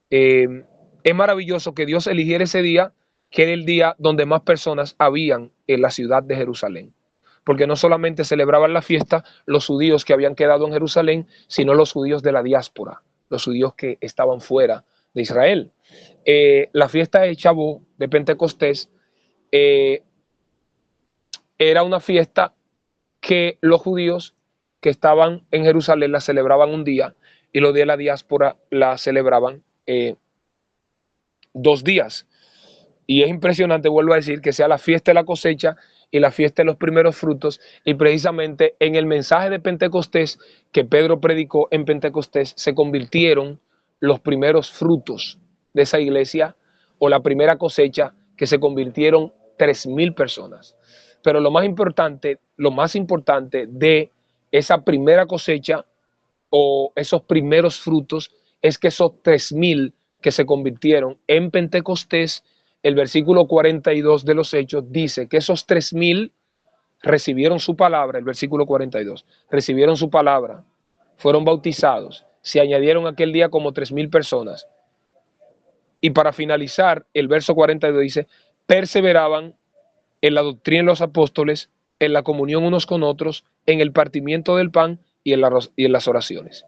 Es maravilloso que Dios eligiera ese día, que era el día donde más personas habían en la ciudad de Jerusalén. Porque no solamente celebraban la fiesta los judíos que habían quedado en Jerusalén, sino los judíos de la diáspora, los judíos que estaban fuera de Israel. La fiesta de Shavuot, de Pentecostés, era una fiesta que los judíos que estaban en Jerusalén la celebraban un día y los de la diáspora la celebraban 2 días. Y es impresionante, vuelvo a decir, que sea la fiesta de la cosecha y la fiesta de los primeros frutos, y precisamente en el mensaje de Pentecostés que Pedro predicó en Pentecostés se convirtieron los primeros frutos de esa iglesia, o la primera cosecha, que se convirtieron 3,000 personas. Pero lo más importante de esa primera cosecha o esos primeros frutos es que esos 3,000 que se convirtieron en Pentecostés, el versículo 42 de los Hechos dice que esos 3,000 recibieron su palabra, el versículo 42, recibieron su palabra, fueron bautizados, se añadieron aquel día como 3,000 personas. Y para finalizar, el verso 42 dice, perseveraban en la doctrina de los apóstoles, en la comunión unos con otros, en el partimiento del pan y en las oraciones.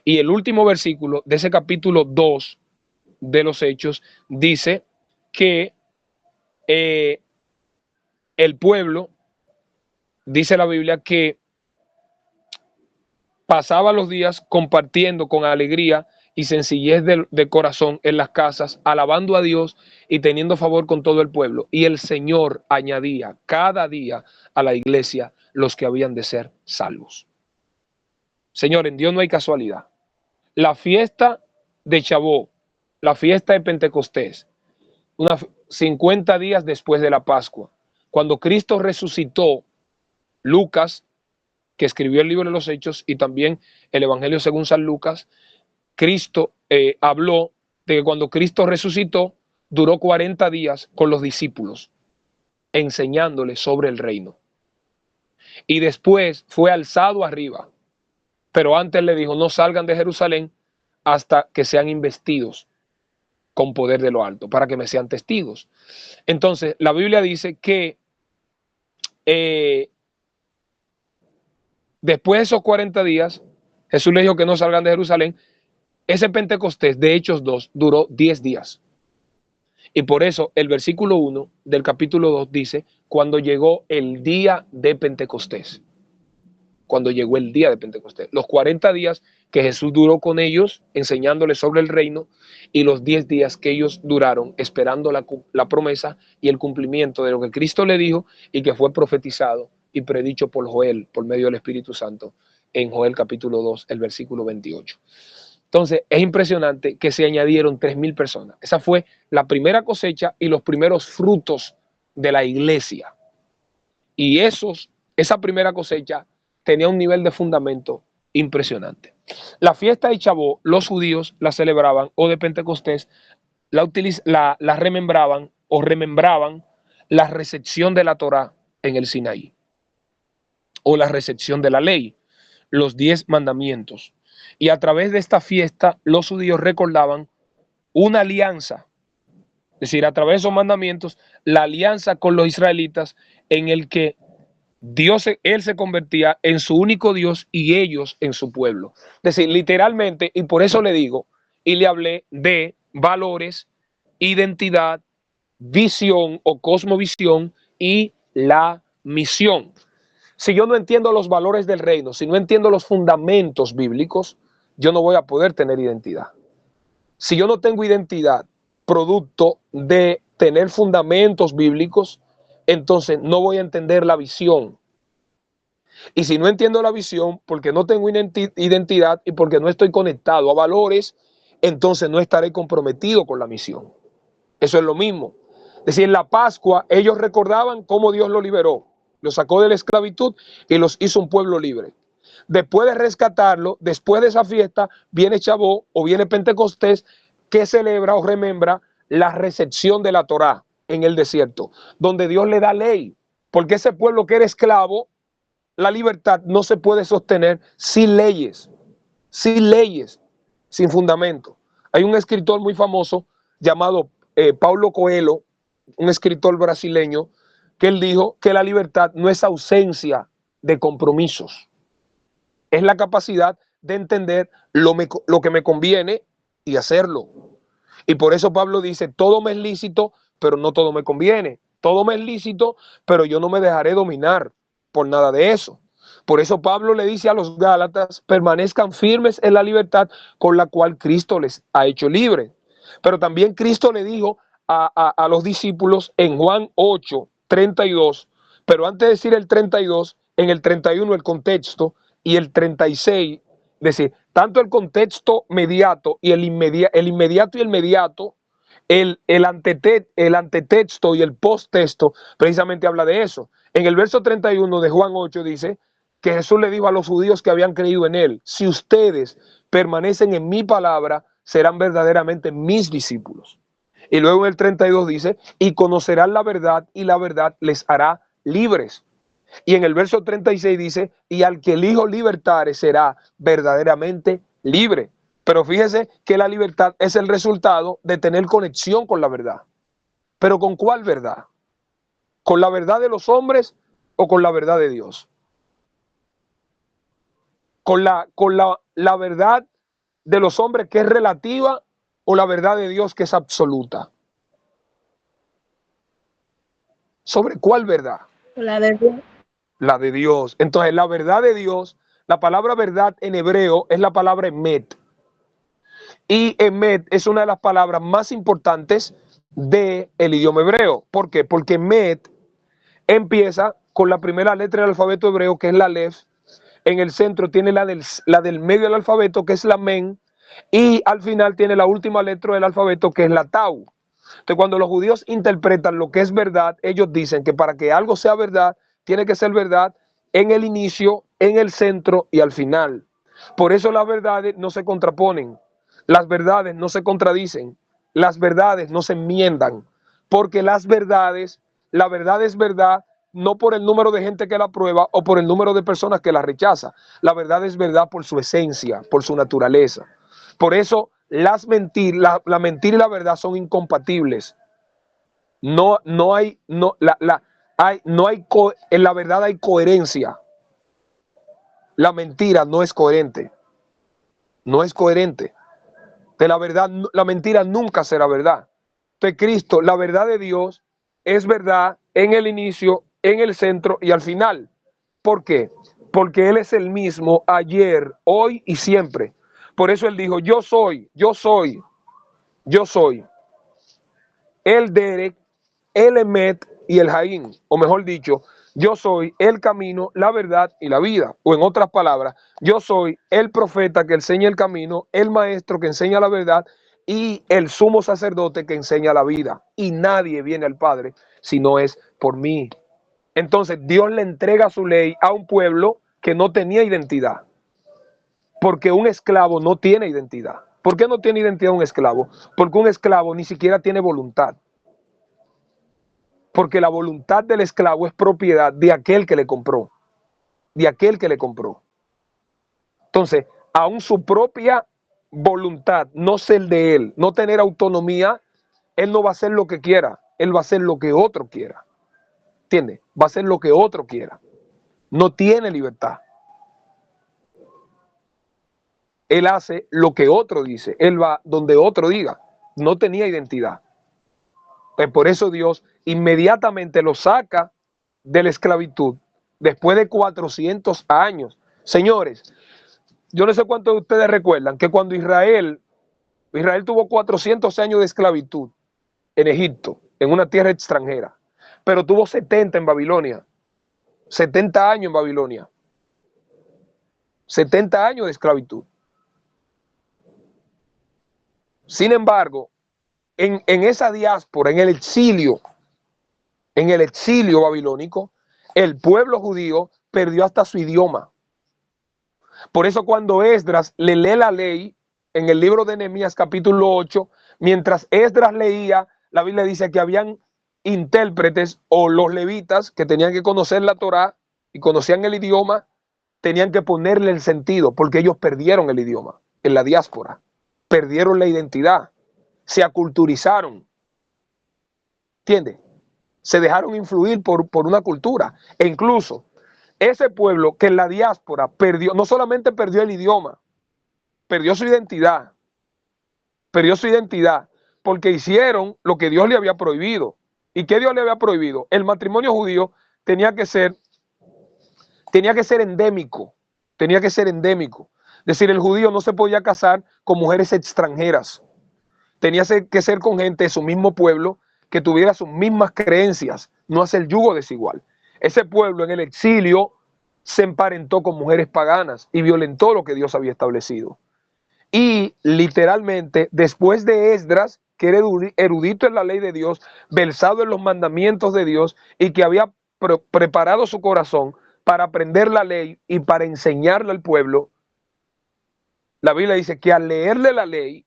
Y el último versículo de ese capítulo 2 de los Hechos dice que el pueblo, dice la Biblia, que pasaba los días compartiendo con alegría y sencillez de corazón en las casas, alabando a Dios y teniendo favor con todo el pueblo. Y el Señor añadía cada día a la iglesia los que habían de ser salvos. Señor, en Dios no hay casualidad. La fiesta de Shavuot, la fiesta de Pentecostés, 50 días después de la Pascua, cuando Cristo resucitó, Lucas, que escribió el libro de los Hechos, y también el Evangelio según San Lucas, Cristo habló de que cuando Cristo resucitó, duró 40 días con los discípulos, enseñándoles sobre el reino. Y después fue alzado arriba, pero antes le dijo, no salgan de Jerusalén hasta que sean investidos con poder de lo alto, para que me sean testigos. Entonces, la Biblia dice que después de esos 40 días, Jesús le dijo que no salgan de Jerusalén. Ese Pentecostés de Hechos 2 duró 10 días. Y por eso el versículo 1 del capítulo 2 dice, cuando llegó el día de Pentecostés. Cuando llegó el día de Pentecostés. Los 40 días que Jesús duró con ellos, enseñándoles sobre el reino, y los 10 días que ellos duraron esperando la promesa y el cumplimiento de lo que Cristo le dijo y que fue profetizado y predicho por Joel, por medio del Espíritu Santo, en Joel capítulo 2, el versículo 28. Entonces, es impresionante que se añadieron 3,000 personas. Esa fue la primera cosecha y los primeros frutos de la iglesia. Y esa primera cosecha tenía un nivel de fundamento impresionante. La fiesta de Chabó, los judíos la celebraban, o de Pentecostés, la remembraban o remembraban la recepción de la Torá en el Sinaí, o la recepción de la ley, los 10 mandamientos. Y a través de esta fiesta, los judíos recordaban una alianza, es decir, a través de esos mandamientos, la alianza con los israelitas en el que él se convertía en su único Dios y ellos en su pueblo. Es decir, literalmente, y por eso le digo, y le hablé de valores, identidad, visión o cosmovisión y la misión. Si yo no entiendo los valores del reino, si no entiendo los fundamentos bíblicos, yo no voy a poder tener identidad. Si yo no tengo identidad, producto de tener fundamentos bíblicos, entonces no voy a entender la visión. Y si no entiendo la visión, porque no tengo identidad y porque no estoy conectado a valores, entonces no estaré comprometido con la misión. Eso es lo mismo. Es decir, en la Pascua ellos recordaban cómo Dios los liberó, los sacó de la esclavitud y los hizo un pueblo libre. Después de rescatarlo, después de esa fiesta, viene Chabó o viene Pentecostés, que celebra o remembra la recepción de la Torá en el desierto, donde Dios le da ley, porque ese pueblo que era esclavo, la libertad no se puede sostener sin leyes, sin fundamento. Hay un escritor muy famoso llamado Paulo Coelho, un escritor brasileño, que él dijo que la libertad no es ausencia de compromisos, es la capacidad de entender lo que me conviene y hacerlo. Y por eso Pablo dice, todo me es lícito, pero no todo me conviene. Todo me es lícito, pero yo no me dejaré dominar por nada de eso. Por eso Pablo le dice a los Gálatas, permanezcan firmes en la libertad con la cual Cristo les ha hecho libre. Pero también Cristo le dijo a los discípulos en Juan 8:32, pero antes de decir el 32, en el 31 el contexto y el 36, es decir, tanto el contexto mediato y el inmediato y el mediato, el antetexto y el posttexto precisamente habla de eso. En el verso 31 de Juan 8 dice que Jesús le dijo a los judíos que habían creído en él, si ustedes permanecen en mi palabra, serán verdaderamente mis discípulos. Y luego en el 32 dice, y conocerán la verdad y la verdad les hará libres. Y en el verso 36 dice, y al que el Hijo libertare será verdaderamente libre. Pero fíjese que la libertad es el resultado de tener conexión con la verdad. ¿Pero con cuál verdad? ¿Con la verdad de los hombres o con la verdad de Dios? ¿Con la verdad de los hombres que es relativa o la verdad de Dios que es absoluta? ¿Sobre cuál verdad? La de Dios. La de Dios. Entonces, la verdad de Dios, la palabra verdad en hebreo es la palabra emet. Y emet es una de las palabras más importantes del idioma hebreo. ¿Por qué? Porque emet empieza con la primera letra del alfabeto hebreo, que es la alef. En el centro tiene la del medio del alfabeto, que es la men. Y al final tiene la última letra del alfabeto, que es la tau. Entonces, cuando los judíos interpretan lo que es verdad, ellos dicen que para que algo sea verdad, tiene que ser verdad en el inicio, en el centro y al final. Por eso las verdades no se contraponen, las verdades no se contradicen, las verdades no se enmiendan, porque la verdad es verdad no por el número de gente que la prueba o por el número de personas que la rechaza. La verdad es verdad por su esencia, por su naturaleza. Por eso la mentira y la verdad son incompatibles. En la verdad hay coherencia. La mentira no es coherente. No es coherente. De la verdad, la mentira nunca será verdad. Entonces Cristo, la verdad de Dios, es verdad en el inicio, en el centro y al final. ¿Por qué? Porque Él es el mismo ayer, hoy y siempre. Por eso Él dijo, yo soy, yo soy, yo soy. El Derek, el Emet y el Jaín, o mejor dicho, yo soy el camino, la verdad y la vida. O en otras palabras, yo soy el profeta que enseña el camino, el maestro que enseña la verdad y el sumo sacerdote que enseña la vida. Y nadie viene al Padre si no es por mí. Entonces Dios le entrega su ley a un pueblo que no tenía identidad. Porque un esclavo no tiene identidad. ¿Por qué no tiene identidad un esclavo? Porque un esclavo ni siquiera tiene voluntad. Porque la voluntad del esclavo es propiedad de aquel que le compró. De aquel que le compró. Entonces, aún su propia voluntad, no ser de él, no tener autonomía, él no va a hacer lo que quiera. Él va a hacer lo que otro quiera. ¿Entiendes? Va a hacer lo que otro quiera. No tiene libertad. Él hace lo que otro dice. Él va donde otro diga. No tenía identidad. Pues por eso Dios inmediatamente lo saca de la esclavitud después de 400 años. Señores, yo no sé cuántos de ustedes recuerdan que cuando Israel tuvo 400 años de esclavitud en Egipto, en una tierra extranjera, pero tuvo 70 en Babilonia, 70 años en Babilonia, 70 años de esclavitud. Sin embargo, en esa diáspora, en el exilio babilónico, el pueblo judío perdió hasta su idioma. Por eso cuando Esdras le lee la ley en el libro de Nehemías capítulo 8, mientras Esdras leía, la Biblia dice que habían intérpretes o los levitas que tenían que conocer la Torá y conocían el idioma, tenían que ponerle el sentido porque ellos perdieron el idioma en la diáspora, perdieron la identidad, se aculturizaron, ¿entiendes? Se dejaron influir por una cultura e incluso ese pueblo que en la diáspora perdió, no solamente perdió el idioma, perdió su identidad, porque hicieron lo que Dios le había prohibido. ¿Y qué Dios le había prohibido? El matrimonio judío tenía que ser endémico, Es decir, el judío no se podía casar con mujeres extranjeras, tenía que ser con gente de su mismo pueblo, que tuviera sus mismas creencias, no hacer yugo desigual. Ese pueblo en el exilio se emparentó con mujeres paganas y violentó lo que Dios había establecido. Y literalmente, después de Esdras, que era erudito en la ley de Dios, versado en los mandamientos de Dios y que había preparado su corazón para aprender la ley y para enseñarla al pueblo, la Biblia dice que al leerle la ley,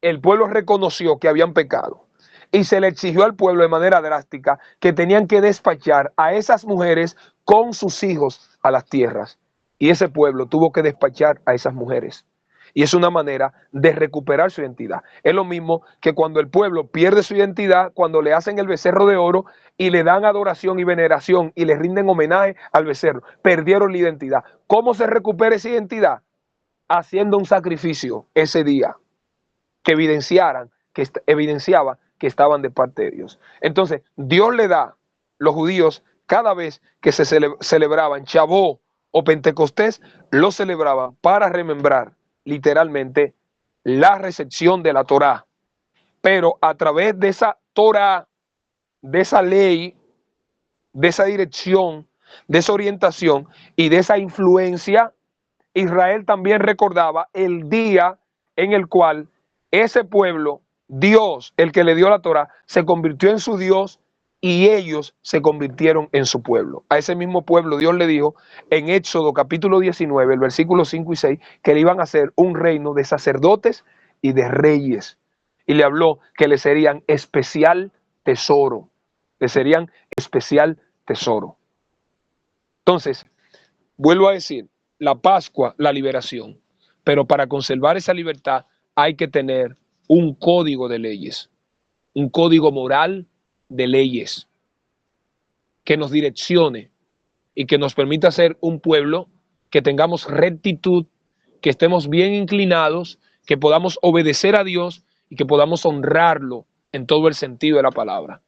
el pueblo reconoció que habían pecado y se le exigió al pueblo de manera drástica que tenían que despachar a esas mujeres con sus hijos a las tierras. Y ese pueblo tuvo que despachar a esas mujeres. Y es una manera de recuperar su identidad. Es lo mismo que cuando el pueblo pierde su identidad, cuando le hacen el becerro de oro y le dan adoración y veneración y le rinden homenaje al becerro. Perdieron la identidad. ¿Cómo se recupera esa identidad? Haciendo un sacrificio ese día que evidenciaba que estaban de parte de Dios. Entonces, Dios le da los judíos cada vez que se celebraban Shavuot o Pentecostés, lo celebraban para remembrar literalmente la recepción de la Torá. Pero a través de esa Torá, de esa ley, de esa dirección, de esa orientación y de esa influencia, Israel también recordaba el día en el cual ese pueblo, Dios, el que le dio la Torá, se convirtió en su Dios y ellos se convirtieron en su pueblo. A ese mismo pueblo Dios le dijo en Éxodo capítulo 19, el versículo 5 y 6, que le iban a hacer un reino de sacerdotes y de reyes. Y le habló que le serían especial tesoro. Le serían especial tesoro. Entonces, vuelvo a decir, la Pascua, la liberación. Pero para conservar esa libertad hay que tener un código de leyes, un código moral de leyes que nos direccione y que nos permita ser un pueblo que tengamos rectitud, que estemos bien inclinados, que podamos obedecer a Dios y que podamos honrarlo en todo el sentido de la palabra.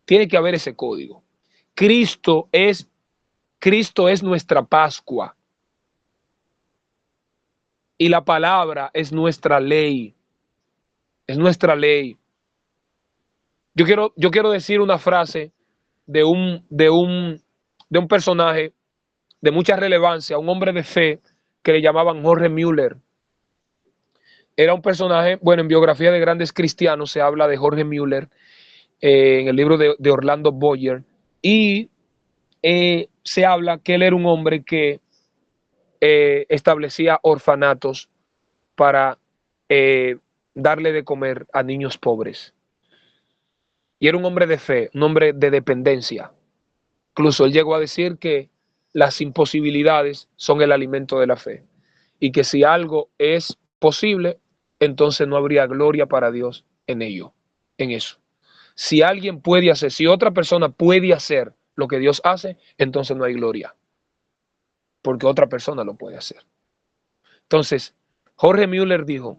Tiene que haber ese código. Cristo es nuestra Pascua. Y la palabra es nuestra ley. Es nuestra ley. Yo quiero decir una frase de un personaje de mucha relevancia, un hombre de fe que le llamaban Jorge Müller. Era un personaje, bueno, en biografía de grandes cristianos se habla de Jorge Müller, en el libro de Orlando Boyer, y se habla que él era un hombre que establecía orfanatos para darle de comer a niños pobres. Y era un hombre de fe, un hombre de dependencia. Incluso él llegó a decir que las imposibilidades son el alimento de la fe. Y que si algo es posible, entonces no habría gloria para Dios en ello, en eso. Si alguien puede hacer, si otra persona puede hacer lo que Dios hace, entonces no hay gloria. Porque otra persona lo puede hacer. Entonces, Jorge Müller dijo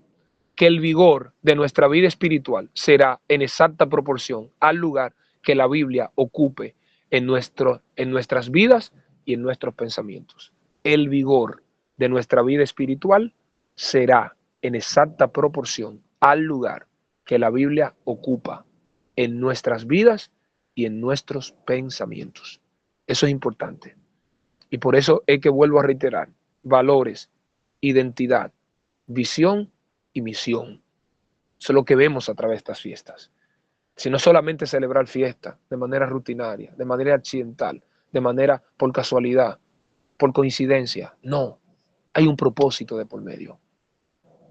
que el vigor de nuestra vida espiritual será en exacta proporción al lugar que la Biblia ocupe en nuestras vidas y en nuestros pensamientos. El vigor de nuestra vida espiritual será en exacta proporción al lugar que la Biblia ocupa en nuestras vidas y en nuestros pensamientos. Eso es importante. Y por eso es que vuelvo a reiterar, valores, identidad, visión y misión. Eso es lo que vemos a través de estas fiestas. Si no solamente celebrar fiestas de manera rutinaria, de manera accidental, de manera por casualidad, por coincidencia. No, hay un propósito de por medio.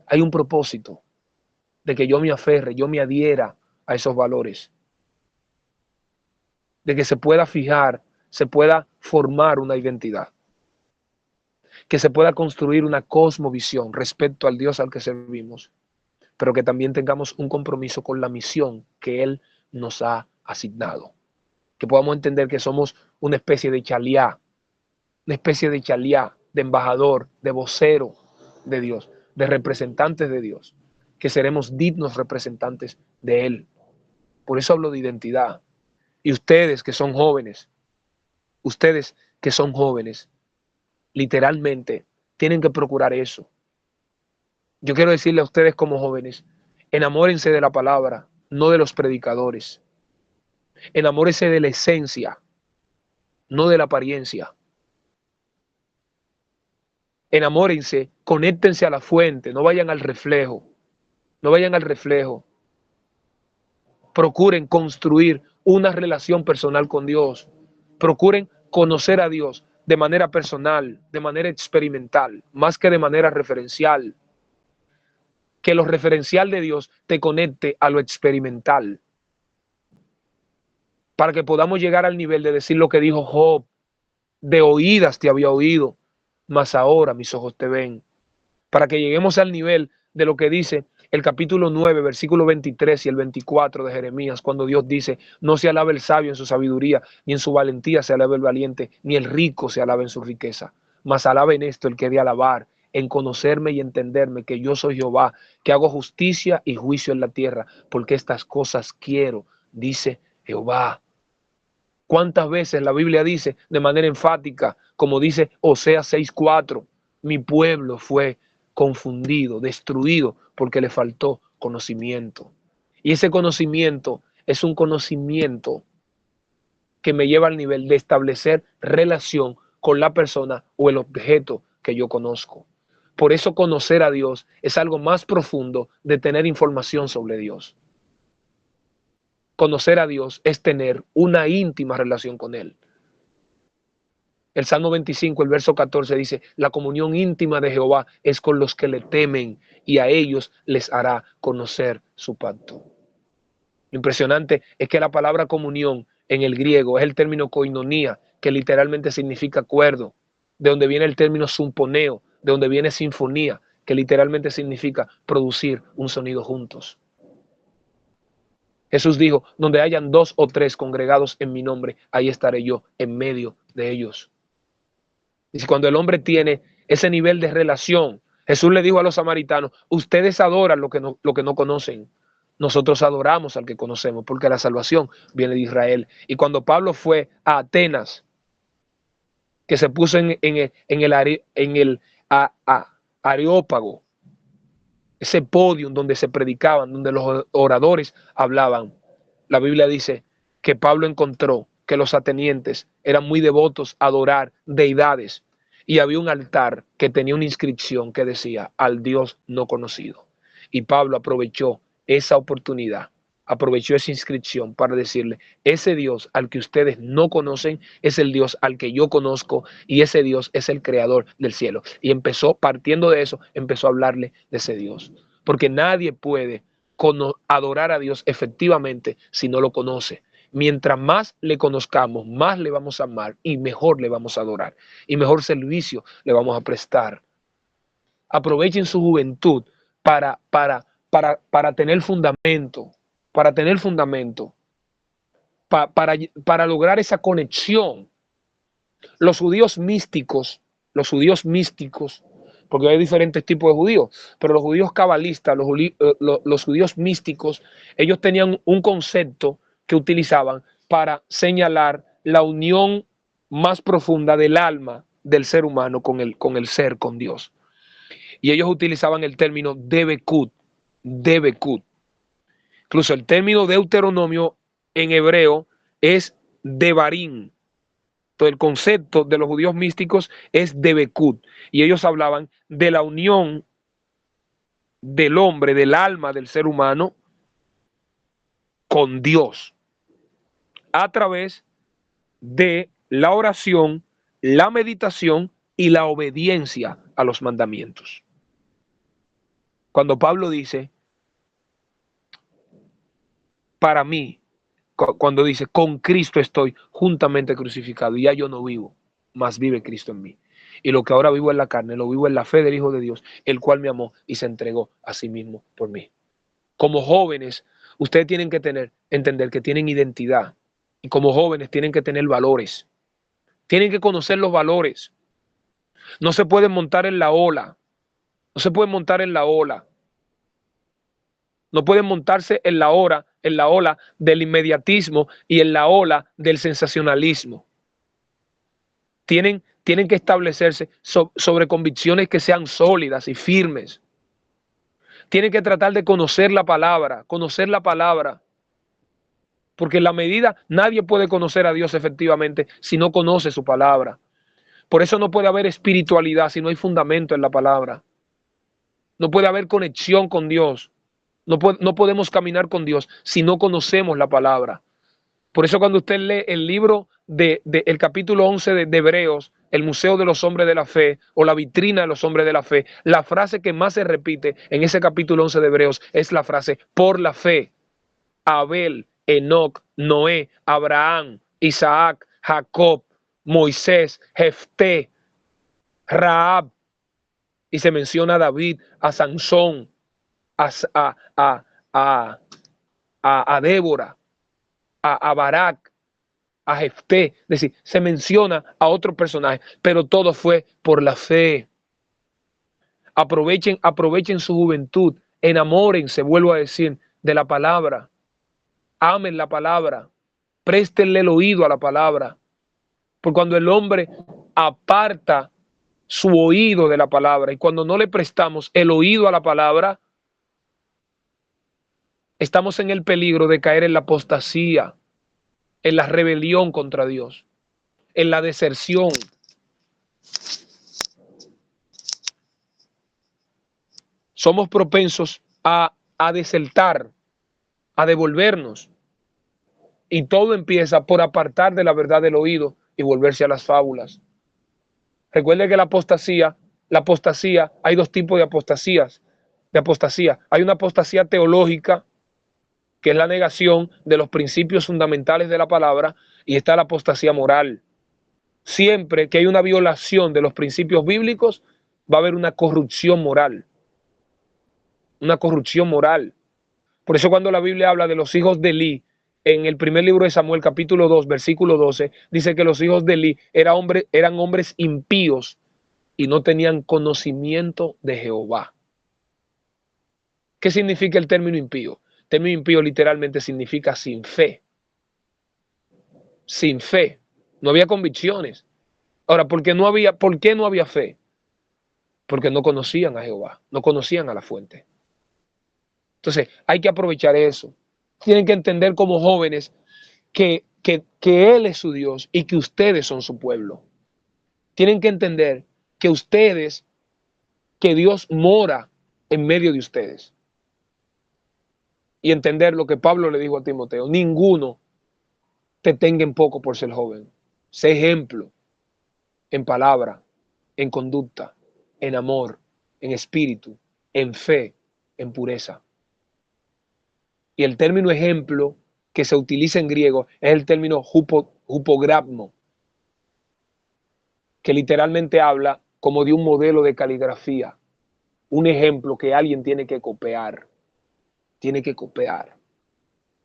Hay un propósito de que yo me aferre, yo me adhiera a esos valores. De que se pueda fijar, se pueda formar una identidad. Que se pueda construir una cosmovisión respecto al Dios al que servimos, pero que también tengamos un compromiso con la misión que Él nos ha asignado. Que podamos entender que somos una especie de chaliá, de embajador, de vocero de Dios, de representantes de Dios, que seremos dignos representantes de Él. Por eso hablo de identidad. Y ustedes que son jóvenes, literalmente tienen que procurar eso. Yo quiero decirle a ustedes como jóvenes, enamórense de la palabra, no de los predicadores. Enamórense de la esencia, no de la apariencia. Enamórense, conéctense a la fuente, no vayan al reflejo. No vayan al reflejo. Procuren construir una relación personal con Dios. Procuren conocer a Dios de manera personal, de manera experimental, más que de manera referencial. Que lo referencial de Dios te conecte a lo experimental. Para que podamos llegar al nivel de decir lo que dijo Job: de oídas te había oído, mas ahora mis ojos te ven. Para que lleguemos al nivel de lo que dice el capítulo 9, versículo 23 y el 24 de Jeremías, cuando Dios dice: no se alabe el sabio en su sabiduría, ni en su valentía se alabe el valiente, ni el rico se alabe en su riqueza, mas alabe en esto el que de alabar, en conocerme y entenderme que yo soy Jehová, que hago justicia y juicio en la tierra, porque estas cosas quiero, dice Jehová. ¿Cuántas veces la Biblia dice de manera enfática, como dice Oseas 6:4, mi pueblo fue confundido, destruido, porque le faltó conocimiento? Y ese conocimiento es un conocimiento que me lleva al nivel de establecer relación con la persona o el objeto que yo conozco. Por eso conocer a Dios es algo más profundo de tener información sobre Dios. Conocer a Dios es tener una íntima relación con Él. El Salmo 25, el verso 14 dice: la comunión íntima de Jehová es con los que le temen, y a ellos les hará conocer su pacto. Lo impresionante es que la palabra comunión en el griego es el término koinonía, que literalmente significa acuerdo, de donde viene el término symphoneo, de donde viene sinfonía, que literalmente significa producir un sonido juntos. Jesús dijo: donde hayan 2 o 3 congregados en mi nombre, ahí estaré yo en medio de ellos. Y cuando el hombre tiene ese nivel de relación, Jesús le dijo a los samaritanos: ustedes adoran lo que no conocen. nosotros adoramos al que conocemos, porque la salvación viene de Israel. Y cuando Pablo fue a Atenas, que se puso en el Areópago, ese podio donde se predicaban, donde los oradores hablaban, la Biblia dice que Pablo encontró que los atenienses eran muy devotos a adorar deidades, y había un altar que tenía una inscripción que decía al Dios no conocido. Y Pablo aprovechó esa oportunidad, aprovechó esa inscripción para decirle: ese Dios al que ustedes no conocen es el Dios al que yo conozco, y ese Dios es el creador del cielo. Y empezó, partiendo de eso, empezó a hablarle de ese Dios. Porque nadie puede adorar a Dios efectivamente si no lo conoce. Mientras más le conozcamos, más le vamos a amar y mejor le vamos a adorar y mejor servicio le vamos a prestar. Aprovechen su juventud para tener fundamento, para tener fundamento, para lograr esa conexión. Los judíos místicos, porque hay diferentes tipos de judíos, pero los judíos cabalistas, los judíos místicos, ellos tenían un concepto que utilizaban para señalar la unión más profunda del alma del ser humano con el ser, con Dios. Y ellos utilizaban el término debekut. Incluso el término Deuteronomio en hebreo es devarim. Entonces, el concepto de los judíos místicos es debekut. Y ellos hablaban de la unión del hombre, del alma del ser humano, con Dios, a través de la oración, la meditación y la obediencia a los mandamientos. Cuando Pablo dice, para mí, cuando dice, con Cristo estoy juntamente crucificado, y ya yo no vivo, mas vive Cristo en mí. Y lo que ahora vivo en la carne, lo vivo en la fe del Hijo de Dios, el cual me amó y se entregó a sí mismo por mí. Como jóvenes, ustedes tienen que entender que tienen identidad. Y como jóvenes tienen que tener valores. Tienen que conocer los valores. No se pueden montar en la ola. No se pueden montar en la ola. No pueden montarse en la ola del inmediatismo y en la ola del sensacionalismo. Tienen que establecerse sobre convicciones que sean sólidas y firmes. Tienen que tratar de conocer la palabra, porque en la medida nadie puede conocer a Dios efectivamente si no conoce su palabra. Por eso no puede haber espiritualidad si no hay fundamento en la palabra. No puede haber conexión con Dios. No podemos caminar con Dios si no conocemos la palabra. Por eso cuando usted lee el libro el capítulo 11 de Hebreos, el Museo de los Hombres de la Fe o la Vitrina de los Hombres de la Fe, la frase que más se repite en ese capítulo 11 de Hebreos es la frase, por la fe, Abel, Enoc, Noé, Abraham, Isaac, Jacob, Moisés, Jefté, Rahab, y se menciona a David, a Sansón, a Débora, a Barak, a Jefté. Es decir, se menciona a otros personajes, pero todo fue por la fe. Aprovechen su juventud, enamórense, vuelvo a decir, de la palabra. Amen la palabra, préstenle el oído a la palabra, porque cuando el hombre aparta su oído de la palabra y cuando no le prestamos el oído a la palabra, estamos en el peligro de caer en la apostasía, en la rebelión contra Dios, en la deserción. Somos propensos a desertar, a devolvernos. Y todo empieza por apartar de la verdad del oído y volverse a las fábulas. Recuerde que la apostasía, hay dos tipos de apostasía. Hay una apostasía teológica, que es la negación de los principios fundamentales de la palabra, y está la apostasía moral. Siempre que hay una violación de los principios bíblicos, va a haber una corrupción moral. Una corrupción moral. Por eso cuando la Biblia habla de los hijos de Elí, en el primer libro de Samuel, capítulo 2, versículo 12, dice que los hijos de Elí eran hombres impíos y no tenían conocimiento de Jehová. ¿Qué significa el término impío? término impío literalmente significa sin fe. Sin fe. No había convicciones. Ahora, ¿por qué no había fe? Porque no conocían a Jehová, no conocían a la fuente. Entonces, hay que aprovechar eso. Tienen que entender como jóvenes que Él es su Dios y que ustedes son su pueblo. Tienen que entender que Dios mora en medio de ustedes. Y entender lo que Pablo le dijo a Timoteo: ninguno te tenga en poco por ser joven. Sé ejemplo en palabra, en conducta, en amor, en espíritu, en fe, en pureza. Y el término ejemplo que se utiliza en griego es el término hupograpmo, que literalmente habla como de un modelo de caligrafía, un ejemplo que alguien tiene que copiar,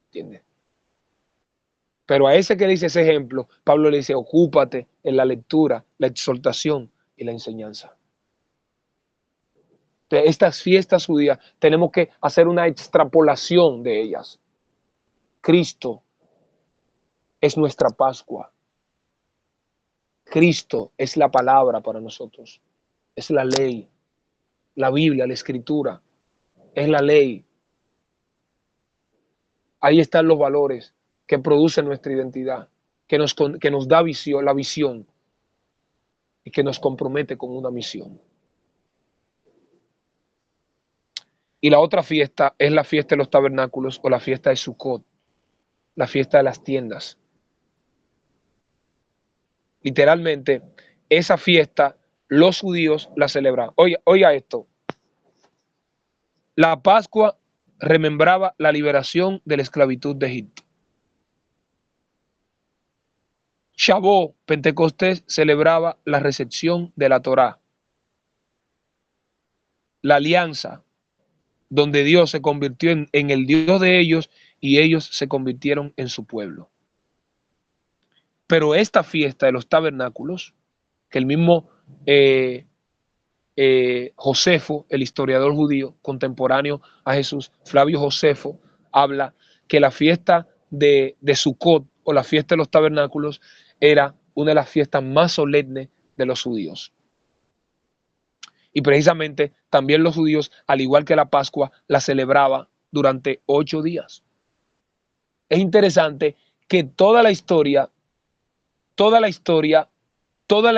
¿entiendes? Pero a ese que dice ese ejemplo, Pablo le dice: ocúpate en la lectura, la exhortación y la enseñanza. De estas fiestas judías tenemos que hacer una extrapolación de ellas. Cristo es nuestra Pascua. Cristo es la palabra para nosotros. Es la ley. La Biblia, la Escritura, es la ley. Ahí están los valores que producen nuestra identidad, que nos da visión, la visión, y que nos compromete con una misión. Y la otra fiesta es la fiesta de los tabernáculos o la fiesta de Sukkot, la fiesta de las tiendas. Literalmente, esa fiesta los judíos la celebran. Oiga esto. La Pascua remembraba la liberación de la esclavitud de Egipto. Shavuot, Pentecostés, celebraba la recepción de la Torá, la alianza, donde Dios se convirtió en el Dios de ellos y ellos se convirtieron en su pueblo. Pero esta fiesta de los tabernáculos, que el mismo Josefo, el historiador judío contemporáneo a Jesús, Flavio Josefo, habla que la fiesta de Sukkot o la fiesta de los tabernáculos era una de las fiestas más solemnes de los judíos. Y precisamente también los judíos, al igual que la Pascua, la celebraba durante 8 días. Es interesante que toda la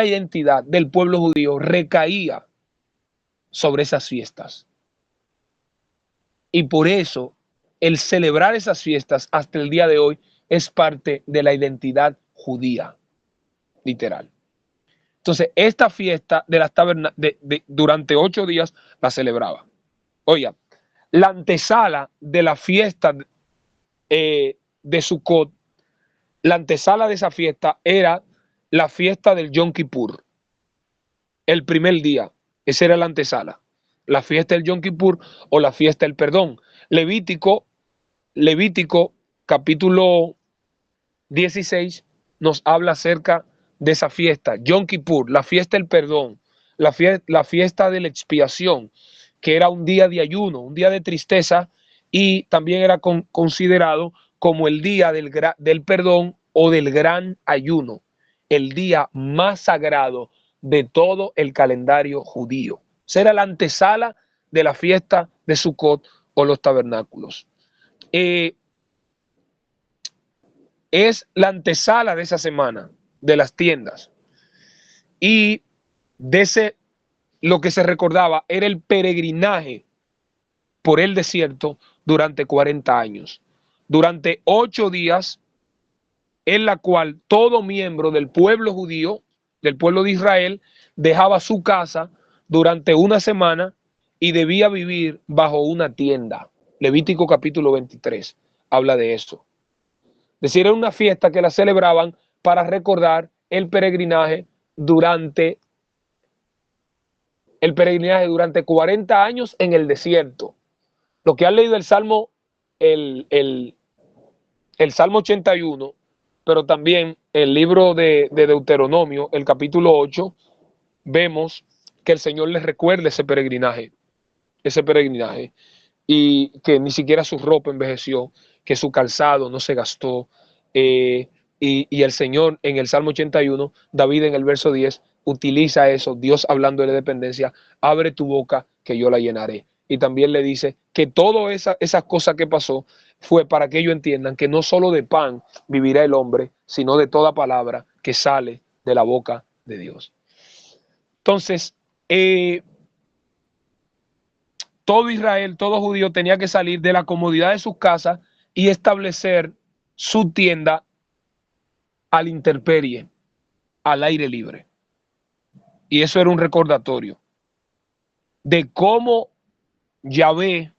identidad del pueblo judío recaía sobre esas fiestas. Y por eso el celebrar esas fiestas hasta el día de hoy es parte de la identidad judía, literal. Entonces, esta fiesta de las tabernas durante 8 días la celebraba. Oiga, la antesala de la fiesta de Sukkot, la antesala de esa fiesta era la fiesta del Yom Kippur. El primer día, esa era la antesala. La fiesta del Yom Kippur o la fiesta del perdón. Levítico capítulo 16 nos habla acerca de esa fiesta. Yom Kippur, la fiesta del perdón, la fiesta de la expiación, que era un día de ayuno, un día de tristeza, y también era considerado como el día del perdón o del gran ayuno, el día más sagrado de todo el calendario judío. Esa era la antesala de la fiesta de Sukkot o los tabernáculos. Es la antesala de esa semana, de las tiendas. Y lo que se recordaba era el peregrinaje por el desierto durante 40 años. Durante 8 días, en la cual todo miembro del pueblo judío, del pueblo de Israel, dejaba su casa durante una semana y debía vivir bajo una tienda. Levítico capítulo 23 habla de eso. Es decir, era una fiesta que la celebraban para recordar el peregrinaje durante 40 años en el desierto. Lo que han leído el Salmo, el Salmo 81, pero también el libro de Deuteronomio, el capítulo 8, vemos que el Señor les recuerda ese peregrinaje. y que ni siquiera su ropa envejeció, que su calzado no se gastó. Y el Señor en el Salmo 81, David en el verso 10, utiliza eso, Dios hablando de la dependencia, abre tu boca que yo la llenaré. Y también le dice que todas esas cosas que pasó fue para que ellos entiendan que no solo de pan vivirá el hombre, sino de toda palabra que sale de la boca de Dios. Entonces, todo Israel, todo judío tenía que salir de la comodidad de sus casas y establecer su tienda a la intemperie, al aire libre. Y eso era un recordatorio de cómo Yahvé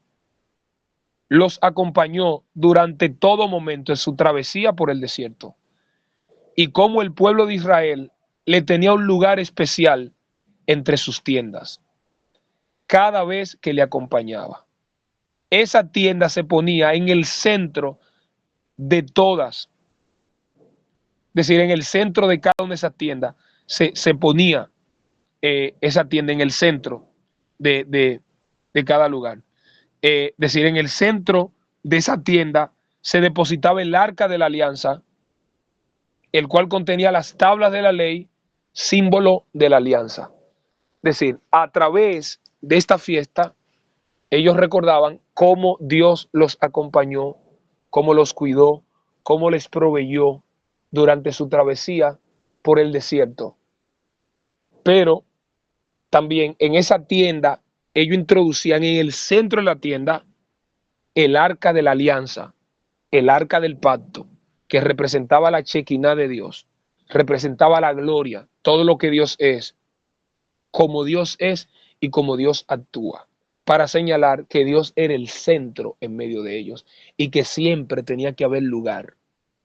los acompañó durante todo momento en su travesía por el desierto y cómo el pueblo de Israel le tenía un lugar especial entre sus tiendas cada vez que le acompañaba. Esa tienda se ponía en el centro de todas, es decir, en el centro de cada una de esas tiendas se ponía esa tienda en el centro de cada lugar. Es decir, en el centro de esa tienda se depositaba el arca de la alianza, el cual contenía las tablas de la ley, símbolo de la alianza. Es decir, a través de esta fiesta, ellos recordaban cómo Dios los acompañó, cómo los cuidó, cómo les proveyó durante su travesía por el desierto. Pero también en esa tienda, ellos introducían en el centro de la tienda el arca de la alianza, el arca del pacto, que representaba la Shekinah de Dios, representaba la gloria, todo lo que Dios es y como Dios actúa, para señalar que Dios era el centro en medio de ellos y que siempre tenía que haber lugar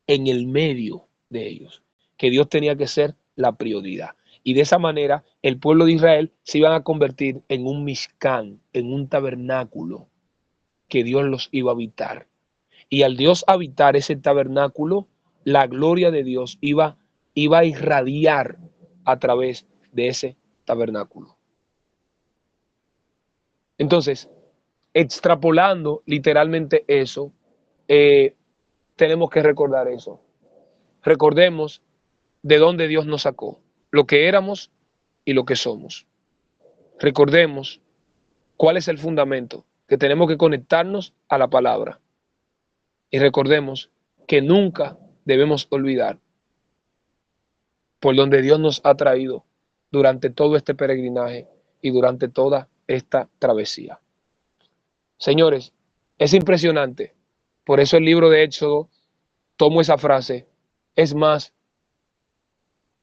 en el medio de ellos, que Dios tenía que ser la prioridad. Y de esa manera el pueblo de Israel se iban a convertir en un Mishkan, en un tabernáculo que Dios los iba a habitar. Y al Dios habitar ese tabernáculo, la gloria de Dios iba a irradiar a través de ese tabernáculo. Entonces, extrapolando literalmente eso, tenemos que recordar eso. Recordemos de dónde Dios nos sacó, lo que éramos y lo que somos. Recordemos cuál es el fundamento, que tenemos que conectarnos a la palabra. Y recordemos que nunca debemos olvidar por donde Dios nos ha traído durante todo este peregrinaje y durante toda esta travesía. Señores, es impresionante. Por eso el libro de Éxodo, tomo esa frase, es más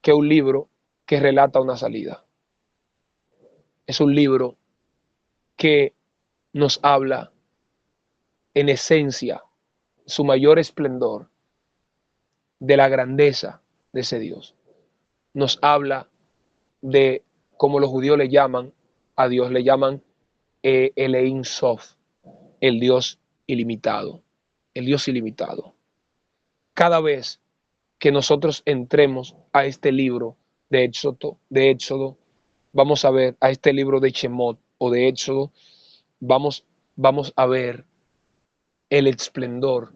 que un libro que relata una salida. Es un libro que nos habla en esencia, su mayor esplendor, de la grandeza de ese Dios. Nos habla de, como los judíos le llaman a Dios, le llaman el Ein Sof, el Dios ilimitado, el Dios ilimitado. Cada vez que nosotros entremos a este libro de Éxodo, vamos a ver a este libro de Shemot o de Éxodo, vamos a ver el esplendor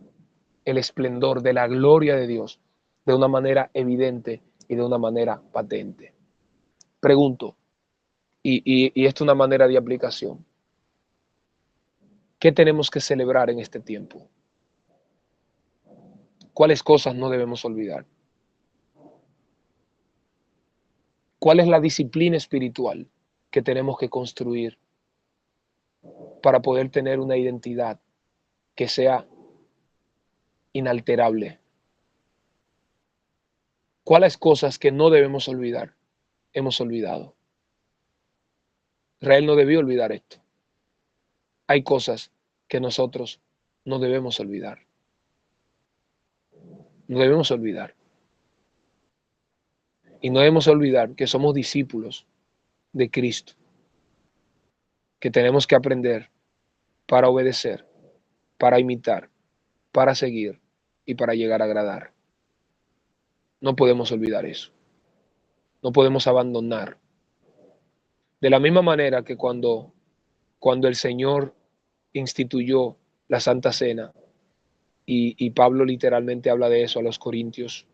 de la gloria de Dios de una manera evidente y de una manera patente. Pregunto, y esto es una manera de aplicación, ¿qué tenemos que celebrar en este tiempo? ¿Cuáles cosas no debemos olvidar? ¿Cuál es la disciplina espiritual que tenemos que construir para poder tener una identidad que sea inalterable? ¿Cuáles cosas que no debemos olvidar hemos olvidado? Israel no debió olvidar esto. Hay cosas que nosotros no debemos olvidar. No debemos olvidar. Y no debemos olvidar que somos discípulos de Cristo, que tenemos que aprender para obedecer, para imitar, para seguir y para llegar a agradar. No podemos olvidar eso. No podemos abandonar. De la misma manera que cuando el Señor instituyó la Santa Cena, y Pablo literalmente habla de eso a los corintios,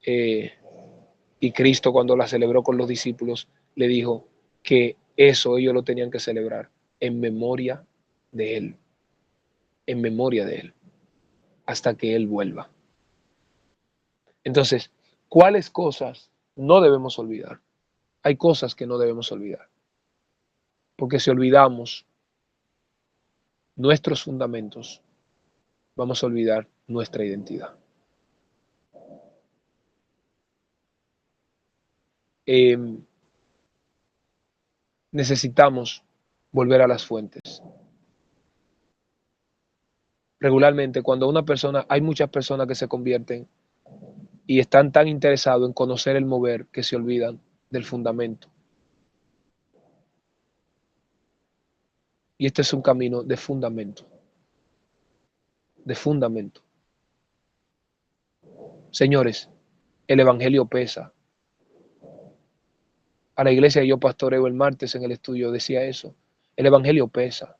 y Cristo cuando la celebró con los discípulos le dijo que eso ellos lo tenían que celebrar en memoria de Él, en memoria de Él, hasta que Él vuelva. Entonces, ¿cuáles cosas no debemos olvidar? Hay cosas que no debemos olvidar, porque si olvidamos nuestros fundamentos, vamos a olvidar nuestra identidad. Necesitamos volver a las fuentes. Regularmente, cuando una persona, hay muchas personas que se convierten y están tan interesados en conocer el mover que se olvidan del fundamento. Y este es un camino de fundamento. De fundamento. Señores, el evangelio pesa. A la iglesia que yo pastoreo el martes en el estudio decía eso. El evangelio pesa.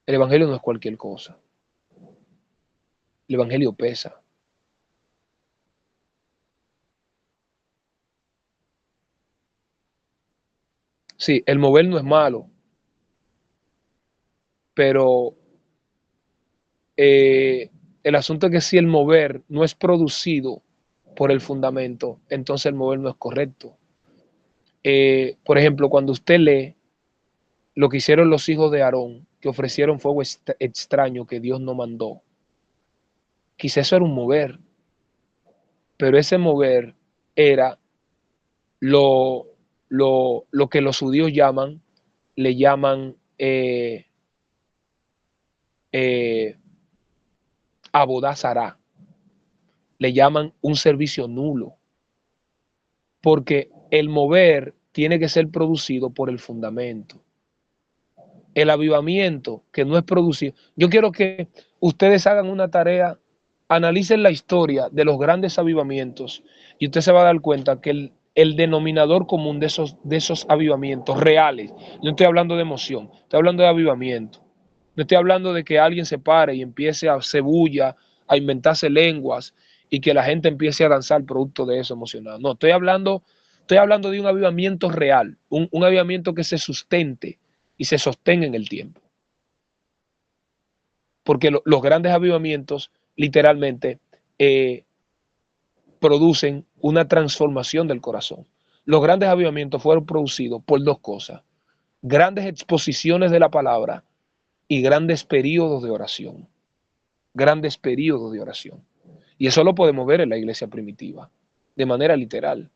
El evangelio no es cualquier cosa. El evangelio pesa. Sí, el mover no es malo, pero el asunto es que si el mover no es producido por el fundamento, entonces el mover no es correcto. Por ejemplo, cuando usted lee lo que hicieron los hijos de Aarón, que ofrecieron fuego extraño que Dios no mandó, quizá eso era un mover, pero ese mover era lo que los judíos le llaman Abodá Zará, le llaman un servicio nulo, porque el mover tiene que ser producido por el fundamento. El avivamiento que no es producido. Yo quiero que ustedes hagan una tarea, analicen la historia de los grandes avivamientos y usted se va a dar cuenta que el denominador común de esos avivamientos reales, no estoy hablando de emoción, estoy hablando de avivamiento. No estoy hablando de que alguien se pare y empiece a hacer bulla, a inventarse lenguas y que la gente empiece a danzar producto de eso emocionado. No, estoy hablando de un avivamiento real, un avivamiento que se sustente y se sostenga en el tiempo. Porque los grandes avivamientos literalmente producen una transformación del corazón. Los grandes avivamientos fueron producidos por dos cosas: grandes exposiciones de la palabra y grandes periodos de oración. Grandes periodos de oración. Y eso lo podemos ver en la iglesia primitiva, de manera literal.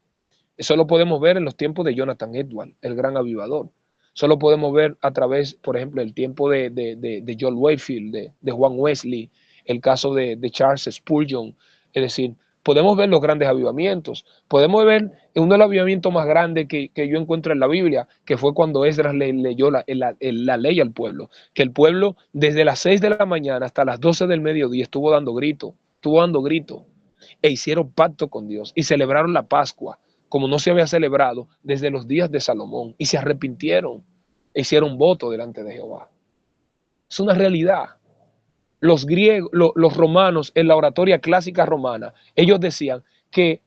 Eso lo podemos ver en los tiempos de Jonathan Edwards, el gran avivador. Eso lo podemos ver a través, por ejemplo, del tiempo de John Whitefield, de Juan Wesley, el caso de Charles Spurgeon. Es decir, podemos ver los grandes avivamientos. Podemos ver uno de los avivamientos más grandes que yo encuentro en la Biblia, que fue cuando Esdras le leyó la ley al pueblo. Que el pueblo desde las 6 de la mañana hasta las 12 del mediodía estuvo dando grito, e hicieron pacto con Dios y celebraron la Pascua como no se había celebrado desde los días de Salomón, y se arrepintieron e hicieron voto delante de Jehová. Es una realidad. Los griegos, los romanos, en la oratoria clásica romana, ellos decían que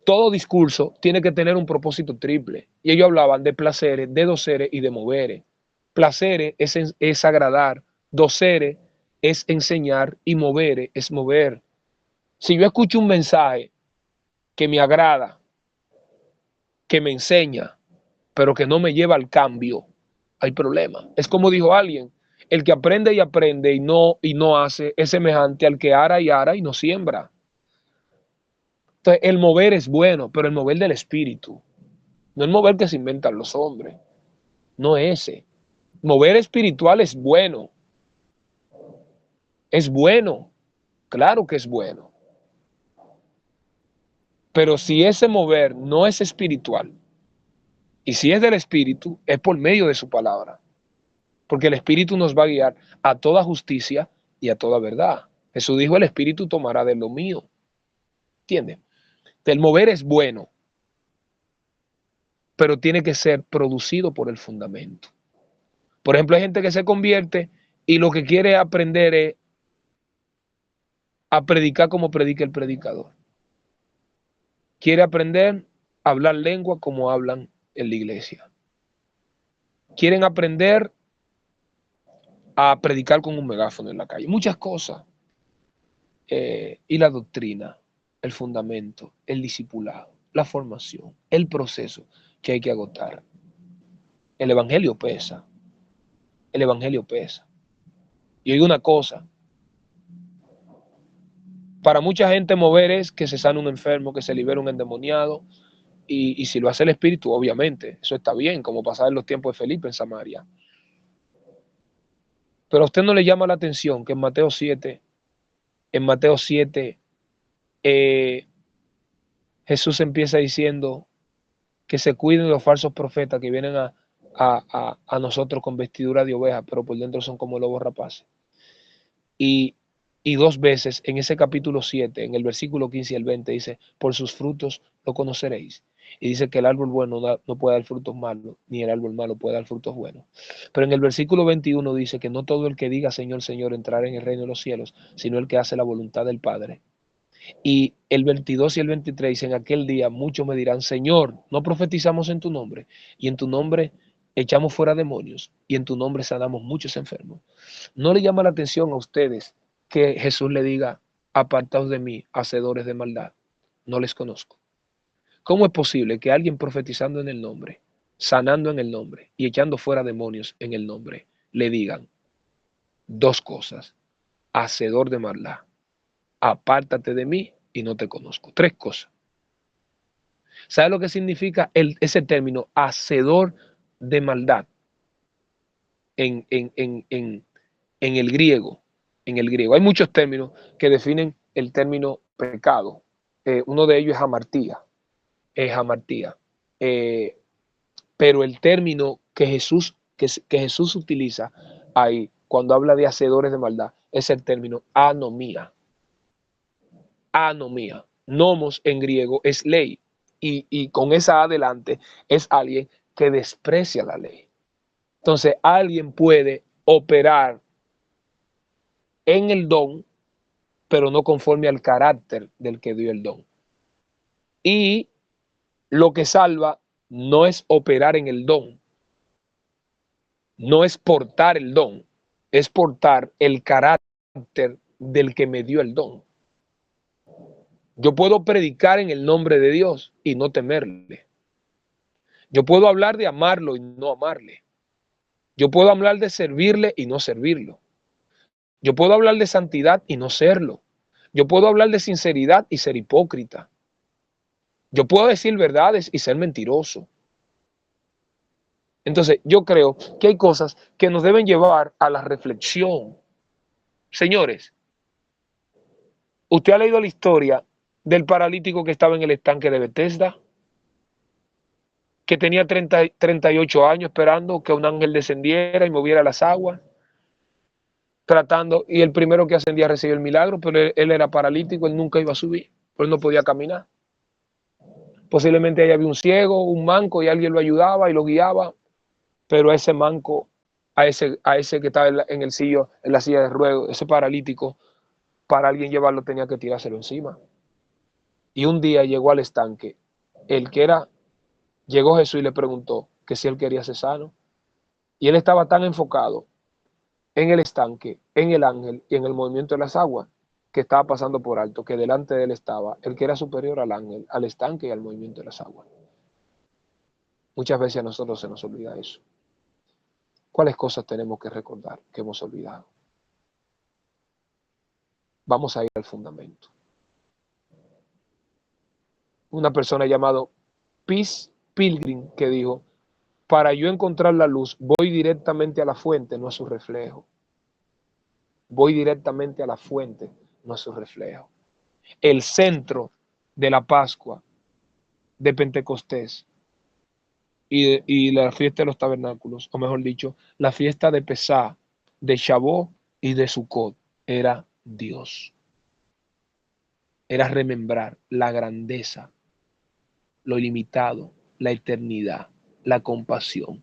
todo discurso tiene que tener un propósito triple, y ellos hablaban de placeres, de doceres y de moveres. Placeres es agradar, doceres es enseñar y moveres es mover. Si yo escucho un mensaje que me agrada, que me enseña, pero que no me lleva al cambio, hay problema. Es como dijo alguien: el que aprende y no hace es semejante al que ara y no siembra. Entonces, el mover es bueno, pero el mover del espíritu, no el mover que se inventan los hombres, no ese. Mover espiritual es bueno, claro que es bueno. Pero si ese mover no es espiritual, y si es del espíritu, es por medio de su palabra. Porque el espíritu nos va a guiar a toda justicia y a toda verdad. Jesús dijo: el espíritu tomará de lo mío. ¿Entiendes? El mover es bueno, pero tiene que ser producido por el fundamento. Por ejemplo, hay gente que se convierte y lo que quiere aprender es a predicar como predica el predicador. Quiere aprender a hablar lengua como hablan en la iglesia. Quieren aprender a predicar con un megáfono en la calle. Muchas cosas. Y la doctrina, el fundamento, el discipulado, la formación, el proceso que hay que agotar. El evangelio pesa. El evangelio pesa. Y hay una cosa. Para mucha gente mover es que se sane un enfermo, que se libere un endemoniado. Y si lo hace el Espíritu, obviamente, eso está bien, como pasaba en los tiempos de Felipe en Samaria. Pero a usted no le llama la atención que en Mateo 7, Jesús empieza diciendo que se cuiden los falsos profetas que vienen a nosotros con vestidura de oveja, pero por dentro son como lobos rapaces. Y, y dos veces en ese capítulo 7, en el versículo 15 y el 20, dice, por sus frutos lo conoceréis. Y dice que el árbol bueno no puede dar frutos malos, ni el árbol malo puede dar frutos buenos. Pero en el versículo 21 dice que no todo el que diga Señor, Señor entrará en el reino de los cielos, sino el que hace la voluntad del Padre. Y el 22 y el 23, en aquel día muchos me dirán, Señor, no profetizamos en tu nombre, y en tu nombre echamos fuera demonios, y en tu nombre sanamos muchos enfermos. ¿No le llama la atención a ustedes que Jesús le diga, apartaos de mí, hacedores de maldad? No les conozco. ¿Cómo es posible que alguien profetizando en el nombre, sanando en el nombre y echando fuera demonios en el nombre, le digan dos cosas? Hacedor de maldad, apártate de mí y no te conozco. Tres cosas. ¿Sabe lo que significa ese término, hacedor de maldad? En, en, en, en, en el griego. En el griego. Hay muchos términos que definen el término pecado. Uno de ellos es hamartía. Hamartía. Pero el término que Jesús utiliza ahí, cuando habla de hacedores de maldad, es el término anomía. Anomía. Nomos en griego es ley. Y con esa adelante es alguien que desprecia la ley. Entonces, alguien puede operar en el don, pero no conforme al carácter del que dio el don. Y lo que salva no es operar en el don, no es portar el don, es portar el carácter del que me dio el don. Yo puedo predicar en el nombre de Dios y no temerle. Yo puedo hablar de amarlo y no amarle. Yo puedo hablar de servirle y no servirlo. Yo puedo hablar de santidad y no serlo. Yo puedo hablar de sinceridad y ser hipócrita. Yo puedo decir verdades y ser mentiroso. Entonces, yo creo que hay cosas que nos deben llevar a la reflexión. Señores, ¿usted ha leído la historia del paralítico que estaba en el estanque de Bethesda? Que tenía 38 años esperando que un ángel descendiera y moviera las aguas, tratando, y el primero que ascendía recibió el milagro, pero él era paralítico, él nunca iba a subir, él no podía caminar. Posiblemente ahí había un ciego, un manco, y alguien lo ayudaba y lo guiaba, pero a ese manco, a ese que estaba en la silla de ruedas, ese paralítico, para alguien llevarlo tenía que tirárselo encima. Y un día llegó al estanque, llegó Jesús y le preguntó que si él quería ser sano, y él estaba tan enfocado en el estanque, en el ángel y en el movimiento de las aguas, que estaba pasando por alto, que delante de él estaba el que era superior al ángel, al estanque y al movimiento de las aguas. Muchas veces a nosotros se nos olvida eso. ¿Cuáles cosas tenemos que recordar que hemos olvidado? Vamos a ir al fundamento. Una persona llamada Peace Pilgrim que dijo, para yo encontrar la luz, voy directamente a la fuente, no a su reflejo. Voy directamente a la fuente, no a su reflejo. El centro de la Pascua, de Pentecostés y la fiesta de los tabernáculos, o mejor dicho, la fiesta de Pesá, de Shavuot y de Sukkot, era Dios. Era remembrar la grandeza, lo ilimitado, la eternidad, la compasión,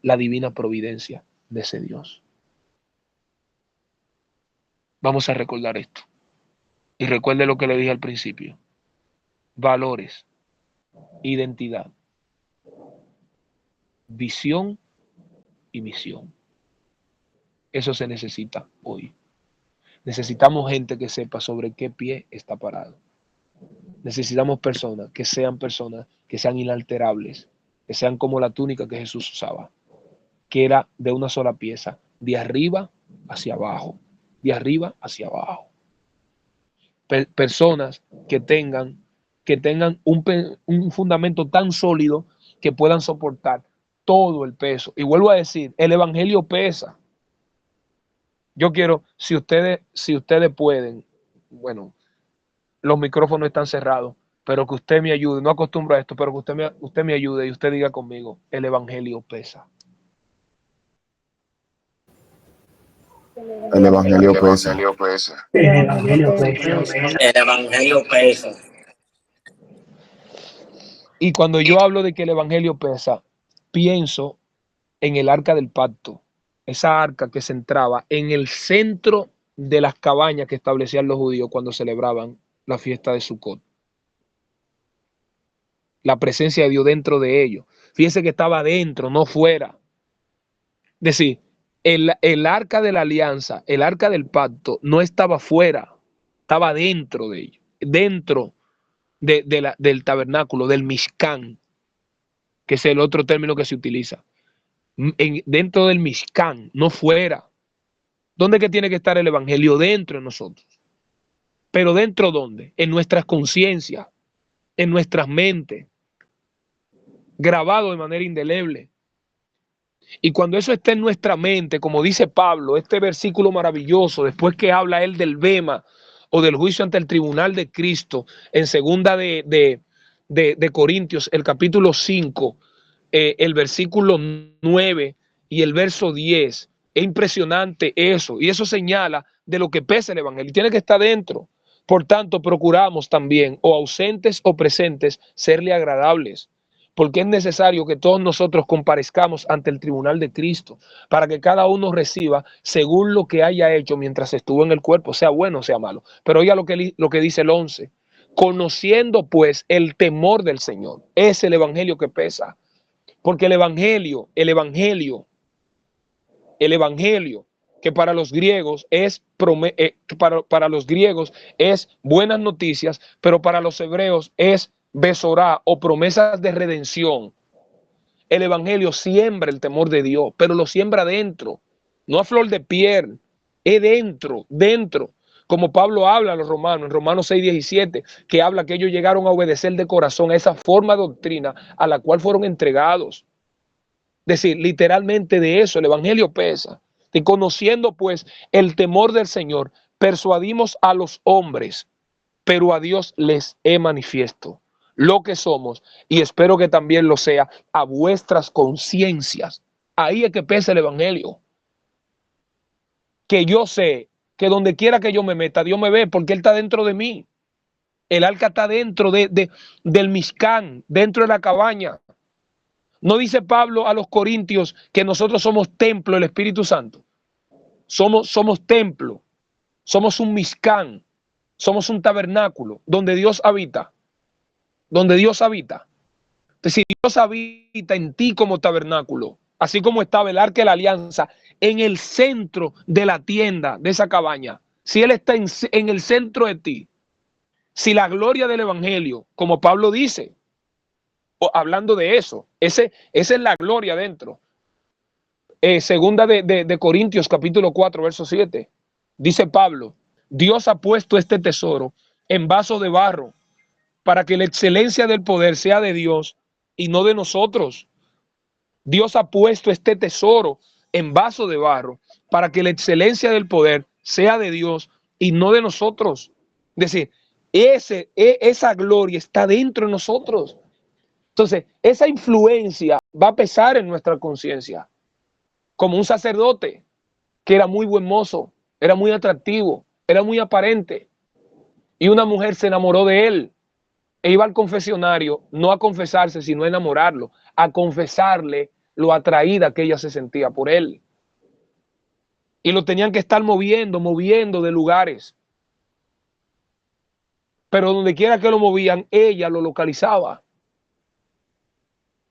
la divina providencia de ese Dios. Vamos a recordar esto. Y recuerde lo que le dije al principio. Valores, identidad, visión y misión. Eso se necesita hoy. Necesitamos gente que sepa sobre qué pie está parado. Necesitamos personas que sean inalterables, que sean como la túnica que Jesús usaba, que era de una sola pieza, de arriba hacia abajo, de arriba hacia abajo. Personas que tengan un fundamento tan sólido que puedan soportar todo el peso. Y vuelvo a decir, el evangelio pesa. Yo quiero, si ustedes pueden, bueno, los micrófonos están cerrados, pero que usted me ayude, no acostumbro a esto, pero que usted me ayude y usted diga conmigo, el evangelio pesa. El evangelio pesa. El evangelio pesa. El evangelio pesa. Y cuando yo hablo de que el evangelio pesa, pienso en el arca del pacto, esa arca que se entraba en el centro de las cabañas que establecían los judíos cuando celebraban la fiesta de Sucot. La presencia de Dios dentro de ellos. Fíjense que estaba dentro, no fuera. Es decir, el arca de la alianza, el arca del pacto, no estaba fuera, estaba dentro de ellos, dentro del tabernáculo, del Mishkan, que es el otro término que se utiliza. Dentro del Mishkan, no fuera. ¿Dónde que tiene que estar el evangelio? Dentro de nosotros. ¿Pero dentro dónde? En nuestras conciencias, en nuestras mentes, grabado de manera indeleble. Y cuando eso está en nuestra mente, como dice Pablo, este versículo maravilloso, después que habla él del bema o del juicio ante el tribunal de Cristo, en segunda de Corintios, el capítulo 5, el versículo 9 y el verso 10, es impresionante eso, y eso señala de lo que pesa el evangelio, tiene que estar dentro. Por tanto, procuramos también, o ausentes o presentes, serle agradables, porque es necesario que todos nosotros comparezcamos ante el tribunal de Cristo, para que cada uno reciba según lo que haya hecho mientras estuvo en el cuerpo, sea bueno o sea malo. Pero oiga lo que dice el 11, conociendo pues el temor del Señor, es el evangelio que pesa, porque el evangelio, que para los griegos es para los griegos es buenas noticias, pero para los hebreos es besorá o promesas de redención. El evangelio siembra el temor de Dios, pero lo siembra dentro, no a flor de piel, es dentro. Como Pablo habla a los romanos, en Romanos 6:17, que habla que ellos llegaron a obedecer de corazón a esa forma de doctrina a la cual fueron entregados. Es decir, literalmente de eso, el evangelio pesa. Y conociendo pues el temor del Señor, persuadimos a los hombres, pero a Dios les he manifiesto lo que somos, y espero que también lo sea a vuestras conciencias. Ahí es que pesa el evangelio. Que yo sé que donde quiera que yo me meta, Dios me ve porque Él está dentro de mí. El arca está dentro del Mishkan, dentro de la cabaña. ¿No dice Pablo a los corintios que nosotros somos templo del Espíritu Santo? Somos templo, somos un Mishkan, somos un tabernáculo donde Dios habita. Donde Dios habita. Entonces, si Dios habita en ti como tabernáculo, así como estaba el arca de la alianza en el centro de la tienda, de esa cabaña, si Él está en el centro de ti, si la gloria del evangelio, como Pablo dice, hablando de eso, esa es la gloria dentro. Segunda de Corintios capítulo 4 verso 7, dice Pablo, Dios ha puesto este tesoro en vaso de barro para que la excelencia del poder sea de Dios y no de nosotros. Dios ha puesto este tesoro en vaso de barro para que la excelencia del poder sea de Dios y no de nosotros. Es decir, esa gloria está dentro de nosotros. Entonces, esa influencia va a pesar en nuestra conciencia. Como un sacerdote que era muy buen mozo, era muy atractivo, era muy aparente, y una mujer se enamoró de él e iba al confesionario no a confesarse, sino a enamorarlo, a confesarle lo atraída que ella se sentía por él. Y lo tenían que estar moviendo de lugares. Pero donde quiera que lo movían, ella lo localizaba.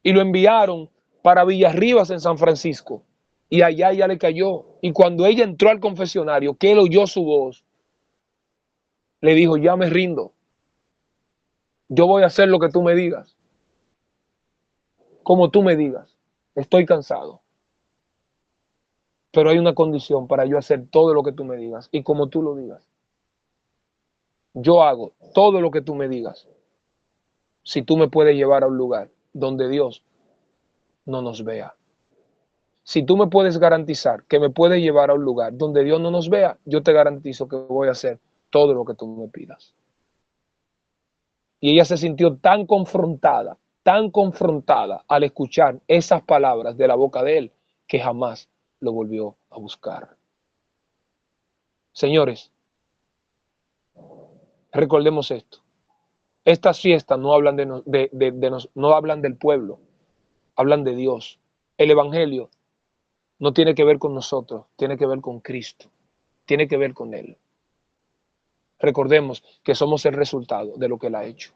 Y lo enviaron para Villarribas en San Francisco. Y allá ella le cayó. Y cuando ella entró al confesionario, que él oyó su voz, le dijo, ya me rindo. Yo voy a hacer lo que tú me digas. Como tú me digas. Estoy cansado. Pero hay una condición para yo hacer todo lo que tú me digas. Y como tú lo digas. Yo hago todo lo que tú me digas. Si tú me puedes llevar a un lugar donde Dios no nos vea. Si tú me puedes garantizar que me puedes llevar a un lugar donde Dios no nos vea, yo te garantizo que voy a hacer todo lo que tú me pidas. Y ella se sintió tan confrontada al escuchar esas palabras de la boca de él, que jamás lo volvió a buscar. Señores, recordemos esto. Estas fiestas no hablan no hablan del pueblo, hablan de Dios. El evangelio no tiene que ver con nosotros, tiene que ver con Cristo, tiene que ver con Él. Recordemos que somos el resultado de lo que Él ha hecho.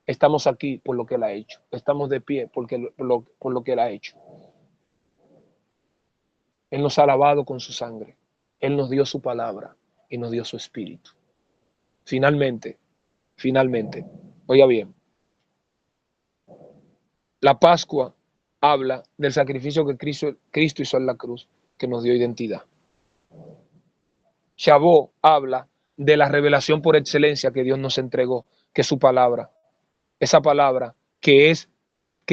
Estamos aquí por lo que Él ha hecho. Estamos de pie por lo que Él ha hecho. Él nos ha lavado con su sangre. Él nos dio su palabra y nos dio su espíritu. Finalmente, oiga bien, la Pascua habla del sacrificio que Cristo hizo en la cruz, que nos dio identidad. Shavuot habla de la revelación por excelencia que Dios nos entregó, que es su palabra. Esa palabra que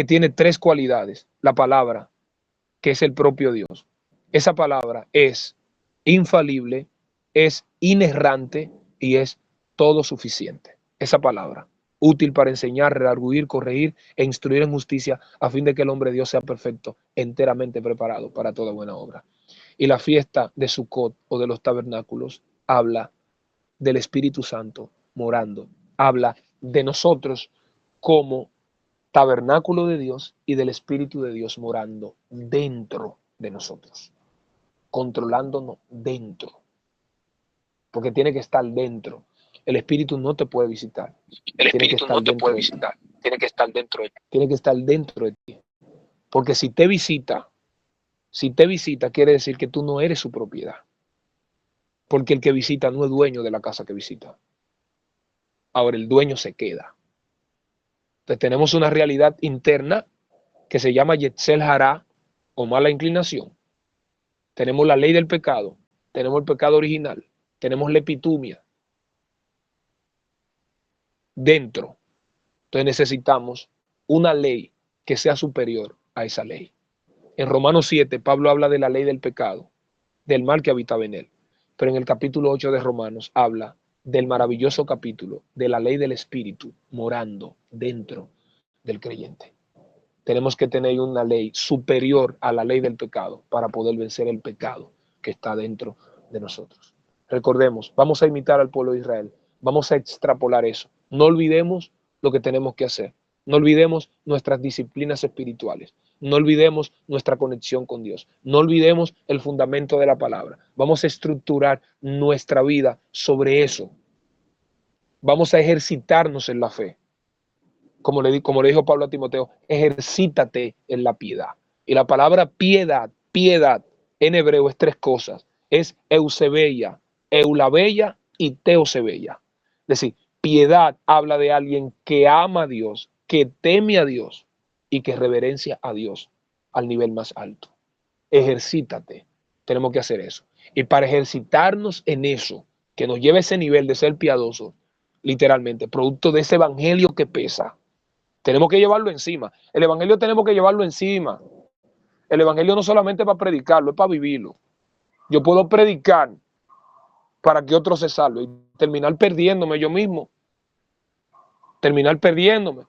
tiene tres cualidades. La palabra, que es el propio Dios. Esa palabra es infalible, es inerrante y es todo suficiente. Esa palabra, útil para enseñar, redarguir, corregir e instruir en justicia, a fin de que el hombre de Dios sea perfecto, enteramente preparado para toda buena obra. Y la fiesta de Sukkot o de los tabernáculos habla del Espíritu Santo morando, habla de nosotros como tabernáculo de Dios y del Espíritu de Dios morando dentro de nosotros, controlándonos dentro, porque tiene que estar dentro. El Espíritu no te puede visitar. El Espíritu no te puede visitar. Tiene que estar dentro de ti. Tiene que estar dentro de ti. Porque si te visita, quiere decir que tú no eres su propiedad. Porque el que visita no es dueño de la casa que visita. Ahora el dueño se queda. Entonces tenemos una realidad interna que se llama Yetzel Hará o mala inclinación. Tenemos la ley del pecado, tenemos el pecado original, tenemos la epitumia dentro. Entonces necesitamos una ley que sea superior a esa ley. En Romanos 7, Pablo habla de la ley del pecado, del mal que habitaba en él. Pero en el capítulo 8 de Romanos habla del maravilloso capítulo de la ley del Espíritu morando dentro del creyente. Tenemos que tener una ley superior a la ley del pecado para poder vencer el pecado que está dentro de nosotros. Recordemos, vamos a imitar al pueblo de Israel, vamos a extrapolar eso. No olvidemos lo que tenemos que hacer. No olvidemos nuestras disciplinas espirituales. No olvidemos nuestra conexión con Dios. No olvidemos el fundamento de la palabra. Vamos a estructurar nuestra vida sobre eso. Vamos a ejercitarnos en la fe. Como le dijo Pablo a Timoteo, ejercítate en la piedad. Y la palabra piedad en hebreo es tres cosas. Es eusebeia, eulabeia y teosebeia. Es decir, piedad habla de alguien que ama a Dios, que teme a Dios y que reverencia a Dios al nivel más alto. Ejercítate. Tenemos que hacer eso. Y para ejercitarnos en eso, que nos lleve a ese nivel de ser piadoso, literalmente, producto de ese evangelio que pesa, tenemos que llevarlo encima. El evangelio tenemos que llevarlo encima. El evangelio no solamente es para predicarlo, es para vivirlo. Yo puedo predicar para que otros se salven y terminar perdiéndome yo mismo. Terminar perdiéndome.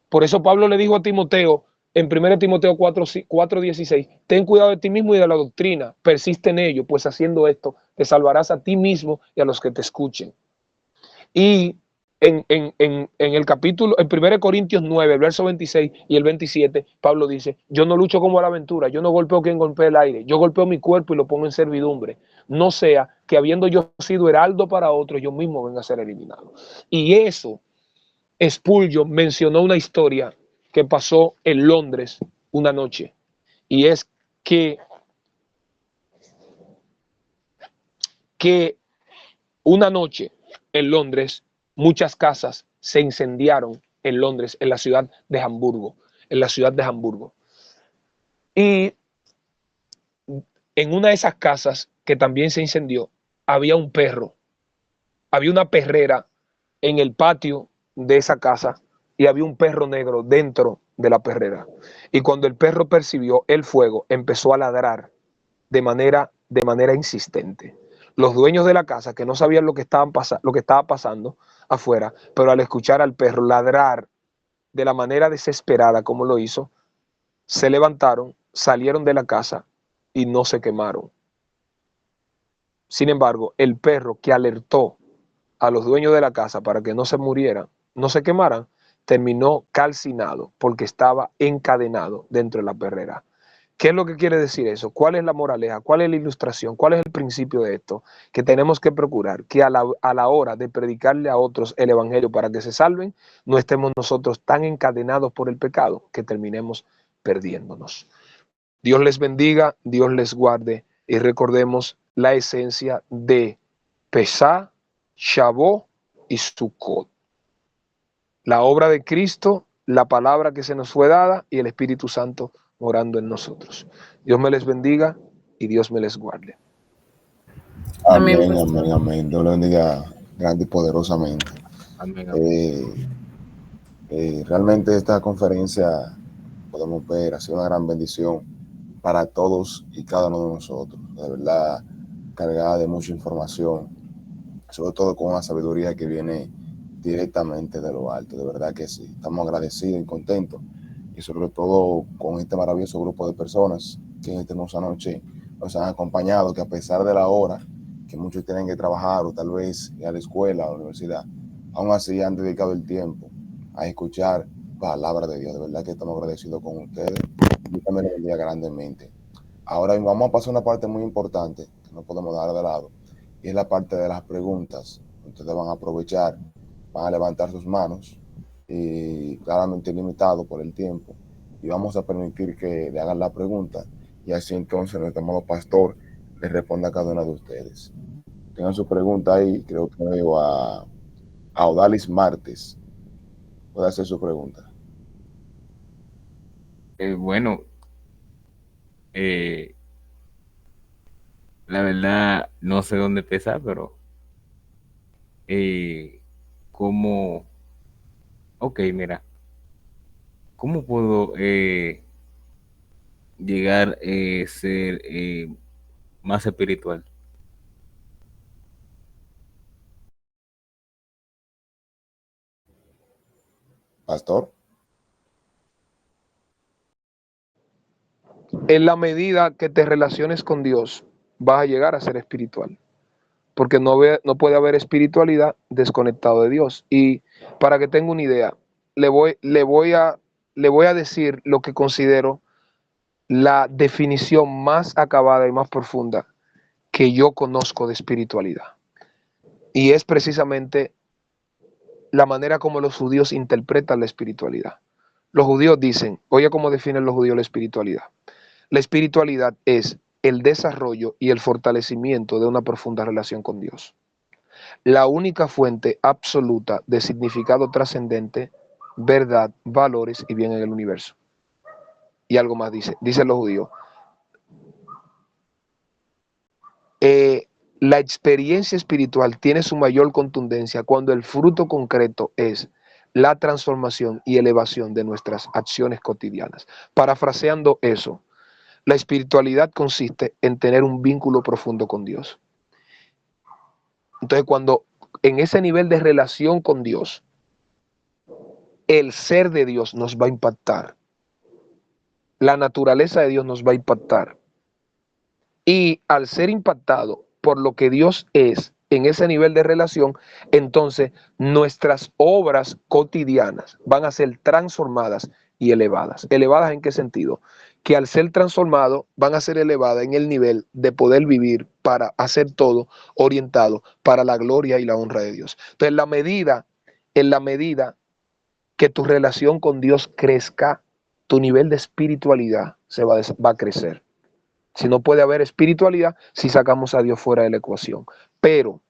Por eso Pablo le dijo a Timoteo, en 1 Timoteo 4:16, ten cuidado de ti mismo y de la doctrina, persiste en ello, pues haciendo esto te salvarás a ti mismo y a los que te escuchen. Y en el capítulo, en 1 Corintios 9, el verso 26 y el 27, Pablo dice, yo no lucho como a la aventura, yo no golpeo quien golpea el aire, yo golpeo mi cuerpo y lo pongo en servidumbre, no sea que habiendo yo sido heraldo para otro, yo mismo venga a ser eliminado. Y eso, Spurgeon mencionó una historia que pasó en Londres una noche, y es que una noche en Londres, muchas casas se incendiaron en Londres, en la ciudad de Hamburgo, Y en una de esas casas que también se incendió, había un perro, había una perrera en el patio de esa casa y había un perro negro dentro de la perrera. Y cuando el perro percibió el fuego, empezó a ladrar de manera insistente. Los dueños de la casa, que no sabían lo que estaba pasando afuera, pero al escuchar al perro ladrar de la manera desesperada como lo hizo, se levantaron, salieron de la casa y no se quemaron. Sin embargo, el perro que alertó a los dueños de la casa para que no se murieran, no se quemaran, terminó calcinado porque estaba encadenado dentro de la perrera. ¿Qué es lo que quiere decir eso? ¿Cuál es la moraleja? ¿Cuál es la ilustración? ¿Cuál es el principio de esto? Que tenemos que procurar que a la hora de predicarle a otros el evangelio para que se salven, no estemos nosotros tan encadenados por el pecado que terminemos perdiéndonos. Dios les bendiga, Dios les guarde y recordemos la esencia de Pesá, Shavuot y Sukkot. La obra de Cristo, la palabra que se nos fue dada y el Espíritu Santo morando en nosotros. Dios me les bendiga y Dios me les guarde. Amén, amén, amén. Dios le bendiga grande y poderosamente. Amén, amén. Realmente esta conferencia, podemos ver, ha sido una gran bendición para todos y cada uno de nosotros. De verdad, cargada de mucha información, sobre todo con una sabiduría que viene directamente de lo alto. De verdad que sí, estamos agradecidos y contentos, y sobre todo con este maravilloso grupo de personas que en esta hermosa noche nos han acompañado, que a pesar de la hora que muchos tienen que trabajar o tal vez ir a la escuela o a la universidad, aún así han dedicado el tiempo a escuchar palabra de Dios. De verdad que estamos agradecidos con ustedes y también les bendiga grandemente. Ahora vamos a pasar a una parte muy importante que no podemos dejar de lado, y es la parte de las preguntas. Ustedes van a aprovechar, van a levantar sus manos, y claramente limitado por el tiempo, y vamos a permitir que le hagan la pregunta, y así entonces nuestro amado pastor le responda a cada una de ustedes. Tengan su pregunta ahí. Creo que veo a Odalis Martes. Puede hacer su pregunta. Bueno, la verdad no sé dónde empezar, pero ¿cómo? Ok, mira, ¿cómo puedo llegar a ser más espiritual? Pastor. En la medida que te relaciones con Dios, vas a llegar a ser espiritual, porque no puede haber espiritualidad desconectado de Dios. Y para que tenga una idea, le voy a decir lo que considero la definición más acabada y más profunda que yo conozco de espiritualidad. Y es precisamente la manera como los judíos interpretan la espiritualidad. Los judíos dicen, oye cómo definen los judíos la espiritualidad. La espiritualidad es el desarrollo y el fortalecimiento de una profunda relación con Dios. La única fuente absoluta de significado trascendente, verdad, valores y bien en el universo. Y algo más dicen los judíos. La experiencia espiritual tiene su mayor contundencia cuando el fruto concreto es la transformación y elevación de nuestras acciones cotidianas. Parafraseando eso, la espiritualidad consiste en tener un vínculo profundo con Dios. Entonces, cuando en ese nivel de relación con Dios, el ser de Dios nos va a impactar, la naturaleza de Dios nos va a impactar. Y al ser impactado por lo que Dios es en ese nivel de relación, entonces nuestras obras cotidianas van a ser transformadas y elevadas. ¿Elevadas en qué sentido? Que al ser transformados van a ser elevadas en el nivel de poder vivir para hacer todo orientado para la gloria y la honra de Dios. Entonces, en la medida que tu relación con Dios crezca, tu nivel de espiritualidad va a crecer. Si no puede haber espiritualidad si sacamos a Dios fuera de la ecuación. Pero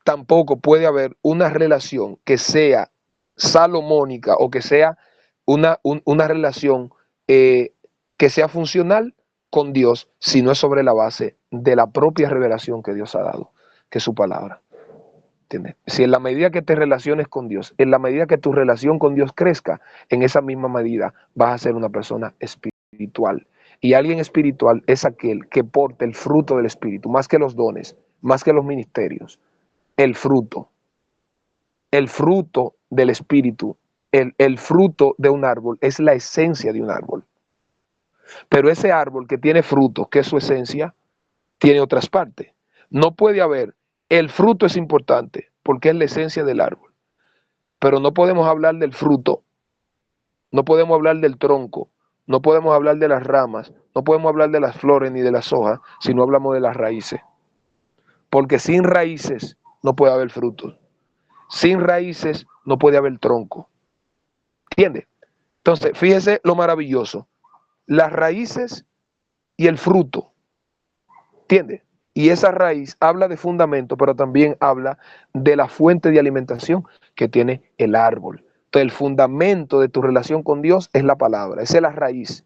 tampoco puede haber una relación que sea salomónica o que sea una relación que sea funcional con Dios si no es sobre la base de la propia revelación que Dios ha dado, que es su palabra. ¿Entiendes? Si en la medida que te relaciones con Dios, en la medida que tu relación con Dios crezca, en esa misma medida vas a ser una persona espiritual. Y alguien espiritual es aquel que porta el fruto del Espíritu, más que los dones, más que los ministerios. El fruto del Espíritu, el fruto de un árbol es la esencia de un árbol. Pero ese árbol que tiene fruto, que es su esencia, tiene otras partes. No puede haber, el fruto es importante porque es la esencia del árbol, pero no podemos hablar del fruto, no podemos hablar del tronco, no podemos hablar de las ramas, no podemos hablar de las flores ni de las hojas si no hablamos de las raíces. Porque sin raíces no puede haber frutos. Sin raíces no puede haber tronco. ¿Entiende? Entonces, fíjese lo maravilloso. Las raíces y el fruto. ¿Entiende? Y esa raíz habla de fundamento, pero también habla de la fuente de alimentación que tiene el árbol. Entonces, el fundamento de tu relación con Dios es la palabra, esa es la raíz.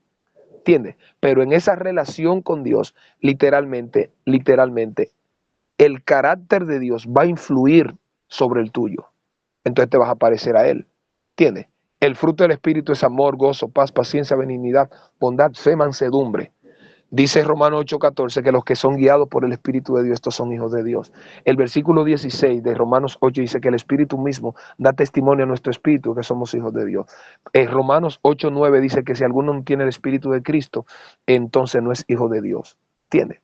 ¿Entiendes? Pero en esa relación con Dios, literalmente, el carácter de Dios va a influir sobre el tuyo. Entonces te vas a parecer a Él. ¿Entiendes? El fruto del Espíritu es amor, gozo, paz, paciencia, benignidad, bondad, fe, mansedumbre. Dice Romanos 8:14 que los que son guiados por el Espíritu de Dios, estos son hijos de Dios. El versículo 16 de Romanos 8 dice que el Espíritu mismo da testimonio a nuestro espíritu que somos hijos de Dios. Romanos 8:9 dice que si alguno no tiene el Espíritu de Cristo, entonces no es hijo de Dios. ¿Entiendes?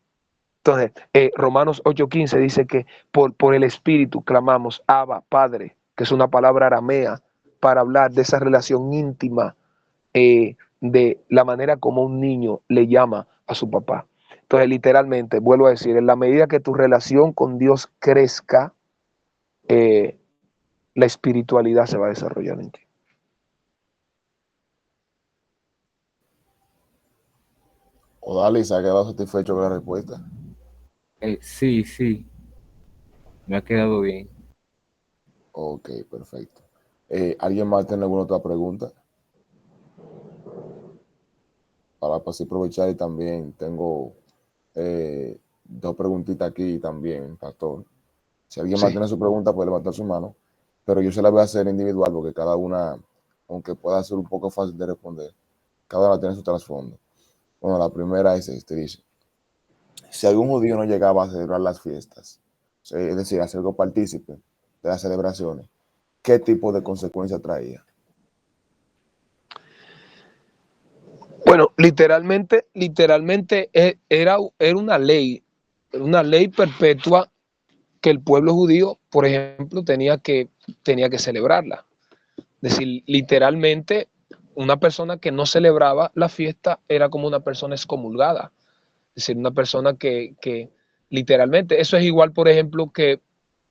Entonces, Romanos 8:15 dice que por el Espíritu clamamos Abba, Padre, que es una palabra aramea para hablar de esa relación íntima, de la manera como un niño le llama a su papá. Entonces, literalmente, vuelvo a decir, en la medida que tu relación con Dios crezca, la espiritualidad se va a desarrollar en ti. Odalis, ¿se ha quedado satisfecho con la respuesta? Sí, me ha quedado bien. Ok, perfecto. ¿Alguien más tiene alguna otra pregunta? Para así aprovechar, y también tengo dos preguntitas aquí también, Pastor. Si alguien más Sí. tiene su pregunta, puede levantar su mano, pero yo se la voy a hacer individual porque cada una, aunque pueda ser un poco fácil de responder, cada una tiene su trasfondo. Bueno, la primera es dice, si algún judío no llegaba a celebrar las fiestas, es decir, a ser algo partícipe de las celebraciones, ¿qué tipo de consecuencia traía? Bueno, literalmente era una ley perpetua que el pueblo judío, por ejemplo, tenía que celebrarla. Es decir, literalmente, una persona que no celebraba la fiesta era como una persona excomulgada. Es decir, una persona que literalmente, eso es igual, por ejemplo, que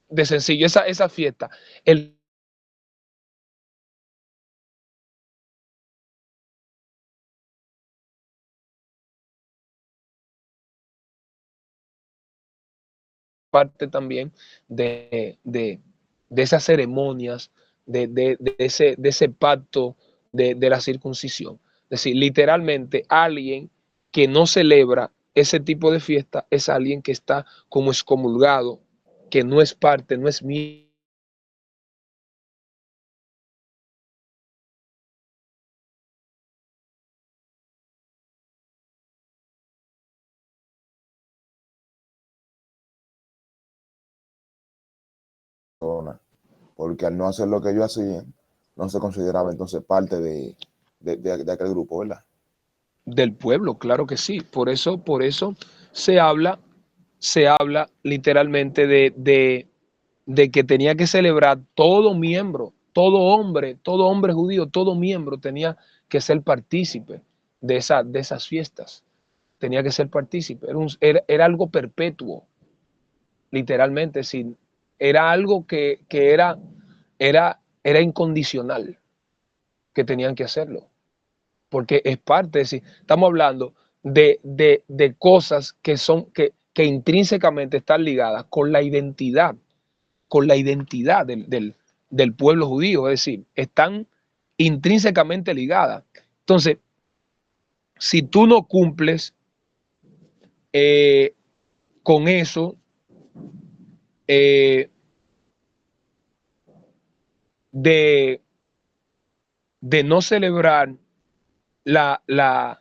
de sencillo, esa fiesta, el parte también de esas ceremonias, de ese pacto de la circuncisión. Es decir, literalmente alguien que no celebra ese tipo de fiesta es alguien que está como excomulgado, que no es parte, no es miembro Porque al no hacer lo que ellos hacían, no se consideraba entonces parte de aquel grupo, ¿verdad? del pueblo, claro que sí. Por eso se habla literalmente de que tenía que celebrar todo miembro, todo hombre judío, todo miembro tenía que ser partícipe de esas fiestas. Tenía que ser partícipe. Era algo perpetuo, literalmente. Era algo que era incondicional, que tenían que hacerlo. Porque es parte, estamos hablando de cosas que intrínsecamente están ligadas con la identidad del pueblo judío, es decir, están intrínsecamente ligadas. Entonces, si tú no cumples con eso, de no celebrar las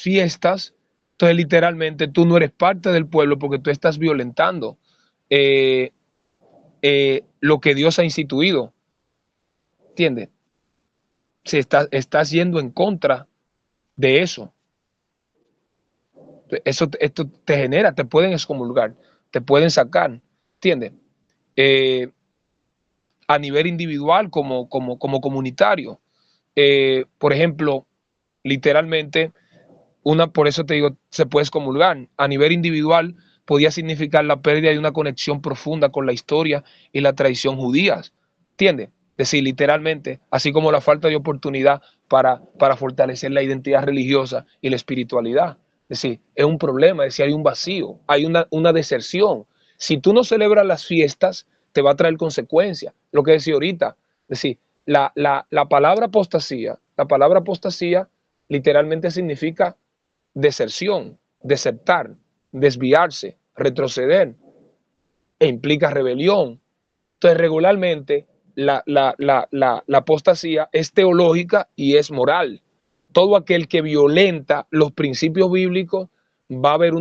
fiestas, entonces literalmente tú no eres parte del pueblo porque tú estás violentando lo que Dios ha instituido. ¿Entiendes? Si estás yendo en contra de eso. Esto te genera, te pueden excomulgar, te pueden sacar. ¿Entiendes? A nivel individual como comunitario. Por ejemplo, literalmente, por eso te digo, se puede excomulgar. A nivel individual podía significar la pérdida de una conexión profunda con la historia y la tradición judías. ¿Entiendes? Es decir, literalmente, así como la falta de oportunidad para fortalecer la identidad religiosa y la espiritualidad. Es decir, es un problema, es decir, hay un vacío, hay una deserción. Si tú no celebras las fiestas, te va a traer consecuencias. Lo que decía ahorita, es decir, la palabra apostasía literalmente significa deserción, desertar, desviarse, retroceder, e implica rebelión. Entonces, regularmente, la apostasía es teológica y es moral. Todo aquel que violenta los principios bíblicos va a haber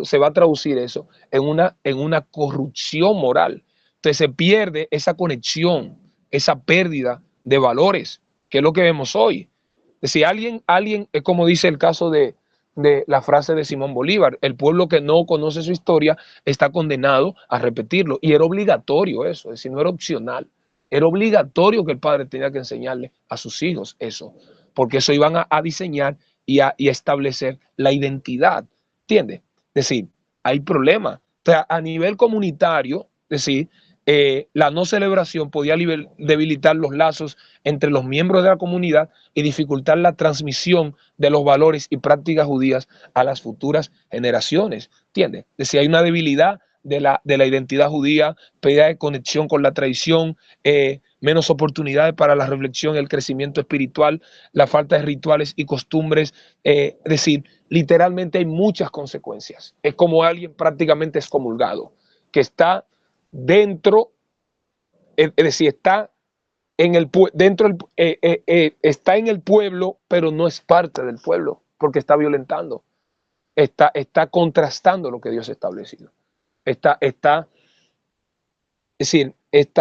se va a traducir eso en una corrupción moral. Entonces se pierde esa conexión, esa pérdida de valores, que es lo que vemos hoy. Si alguien es como dice el caso de la frase de Simón Bolívar, el pueblo que no conoce su historia está condenado a repetirlo. Y era obligatorio eso, es decir, no era opcional. Era obligatorio que el padre tenía que enseñarle a sus hijos eso, porque eso iban a diseñar y a establecer la identidad. ¿Entiendes? Es decir, hay problemas. O sea, a nivel comunitario, es decir, la no celebración podía debilitar los lazos entre los miembros de la comunidad y dificultar la transmisión de los valores y prácticas judías a las futuras generaciones. ¿Entiendes? Es decir, hay una debilidad de la identidad judía, pérdida de conexión con la tradición, menos oportunidades para la reflexión, el crecimiento espiritual, la falta de rituales y costumbres. Es decir, literalmente hay muchas consecuencias. Es como alguien prácticamente excomulgado, que está dentro, es decir, está está en el pueblo, pero no es parte del pueblo, porque está violentando, está contrastando lo que Dios ha establecido. Es decir,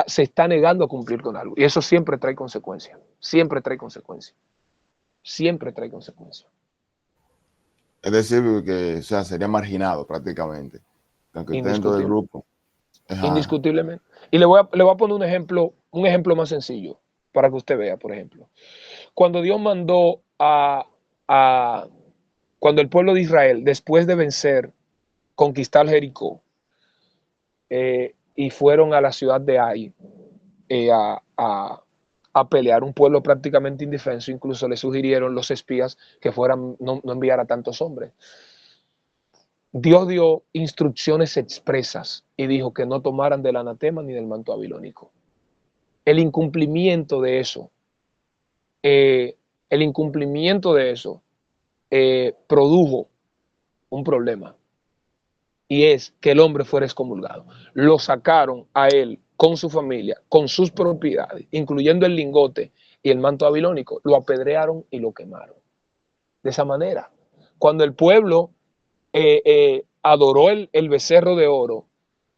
se está negando a cumplir con algo. Y eso siempre trae consecuencias. Siempre trae consecuencias. Siempre trae consecuencias. Es decir, que o sea, sería marginado prácticamente. Aunque esté dentro del grupo. Indiscutiblemente. Y le voy a poner un ejemplo más sencillo para que usted vea, por ejemplo. Cuando Dios mandó cuando el pueblo de Israel, después de vencer, conquistar Jericó, y fueron a la ciudad de Ai a pelear, un pueblo prácticamente indefenso, incluso le sugirieron los espías que no enviar a tantos hombres. Dios dio instrucciones expresas y dijo que no tomaran del anatema ni del manto babilónico. El incumplimiento de eso, produjo un problema, y es que el hombre fuera excomulgado. Lo sacaron a él con su familia, con sus propiedades, incluyendo el lingote y el manto babilónico, lo apedrearon y lo quemaron. De esa manera, cuando el pueblo adoró el becerro de oro,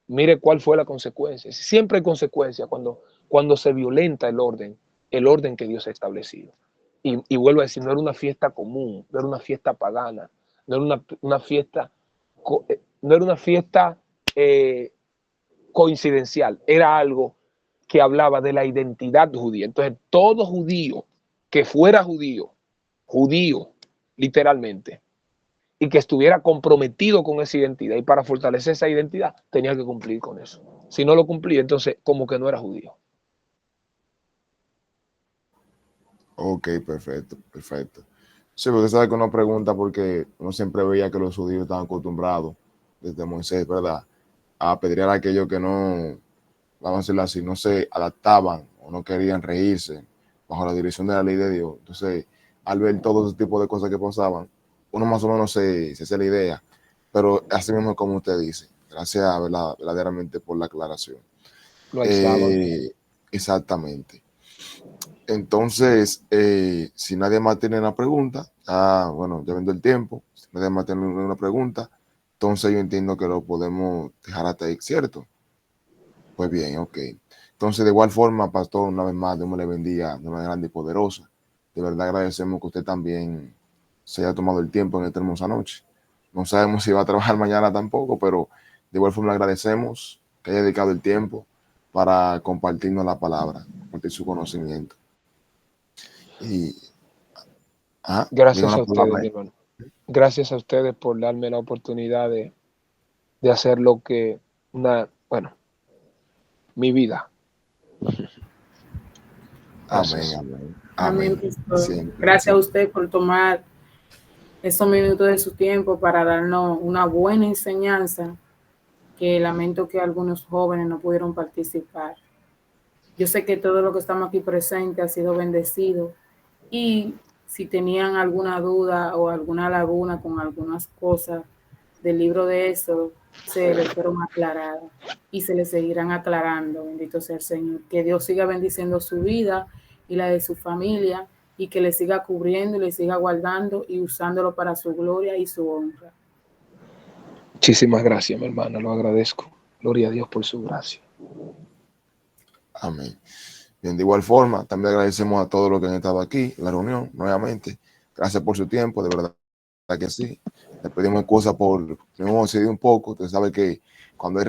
mire cuál fue la consecuencia. Siempre hay consecuencia cuando se violenta el orden que Dios ha establecido. Y vuelvo a decir, no era una fiesta común, no era una fiesta pagana, no era una fiesta coincidencial, era algo que hablaba de la identidad judía. Entonces, todo judío que fuera judío, literalmente, y que estuviera comprometido con esa identidad, y para fortalecer esa identidad, tenía que cumplir con eso. Si no lo cumplía, entonces como que no era judío. Ok, perfecto, perfecto. Sí, porque sabe que uno pregunta porque uno siempre veía que los judíos estaban acostumbrados desde Moisés, ¿verdad?, a apedrear a aquellos que no, vamos a decirlo así, no se adaptaban o no querían reírse bajo la dirección de la ley de Dios. Entonces, al ver todo ese tipo de cosas que pasaban, uno más o menos se hace la idea, pero así mismo como usted dice, gracias, ¿verdad?, verdaderamente por la aclaración. Lo aislaban. Exactamente. Entonces, si nadie más tiene una pregunta, bueno, ya viendo el tiempo, si nadie más tiene una pregunta, entonces yo entiendo que lo podemos dejar hasta ahí, ¿cierto? Pues bien, ok. Entonces, de igual forma, pastor, una vez más, Dios me le bendiga de una grande y poderosa. De verdad agradecemos que usted también se haya tomado el tiempo en esta hermosa noche. No sabemos si va a trabajar mañana tampoco, pero de igual forma le agradecemos que haya dedicado el tiempo para compartirnos la palabra, compartir su conocimiento. Y diga Gracias una a ustedes, palabra. mi hermano. Gracias a ustedes por darme la oportunidad de hacer lo que mi vida. Amén, Gracias. amén, Amén, amén. pastor. Siempre, Gracias a siempre. usted por tomar esos minutos de su tiempo para darnos una buena enseñanza, que lamento que algunos jóvenes no pudieron participar. Yo sé que todo lo que estamos aquí presentes ha sido bendecido, y si tenían alguna duda o alguna laguna con algunas cosas del libro de Éxodo, se les fueron aclaradas y se les seguirán aclarando. Bendito sea el Señor. Que Dios siga bendiciendo su vida y la de su familia, y que le siga cubriendo y le siga guardando y usándolo para su gloria y su honra. Muchísimas gracias, mi hermana, lo agradezco. Gloria a Dios por su gracia. Amén. Bien, de igual forma, también agradecemos a todos los que han estado aquí en la reunión, nuevamente. Gracias por su tiempo, de verdad que sí. Le pedimos excusa por, hemos cedido un poco. Usted sabe que cuando hay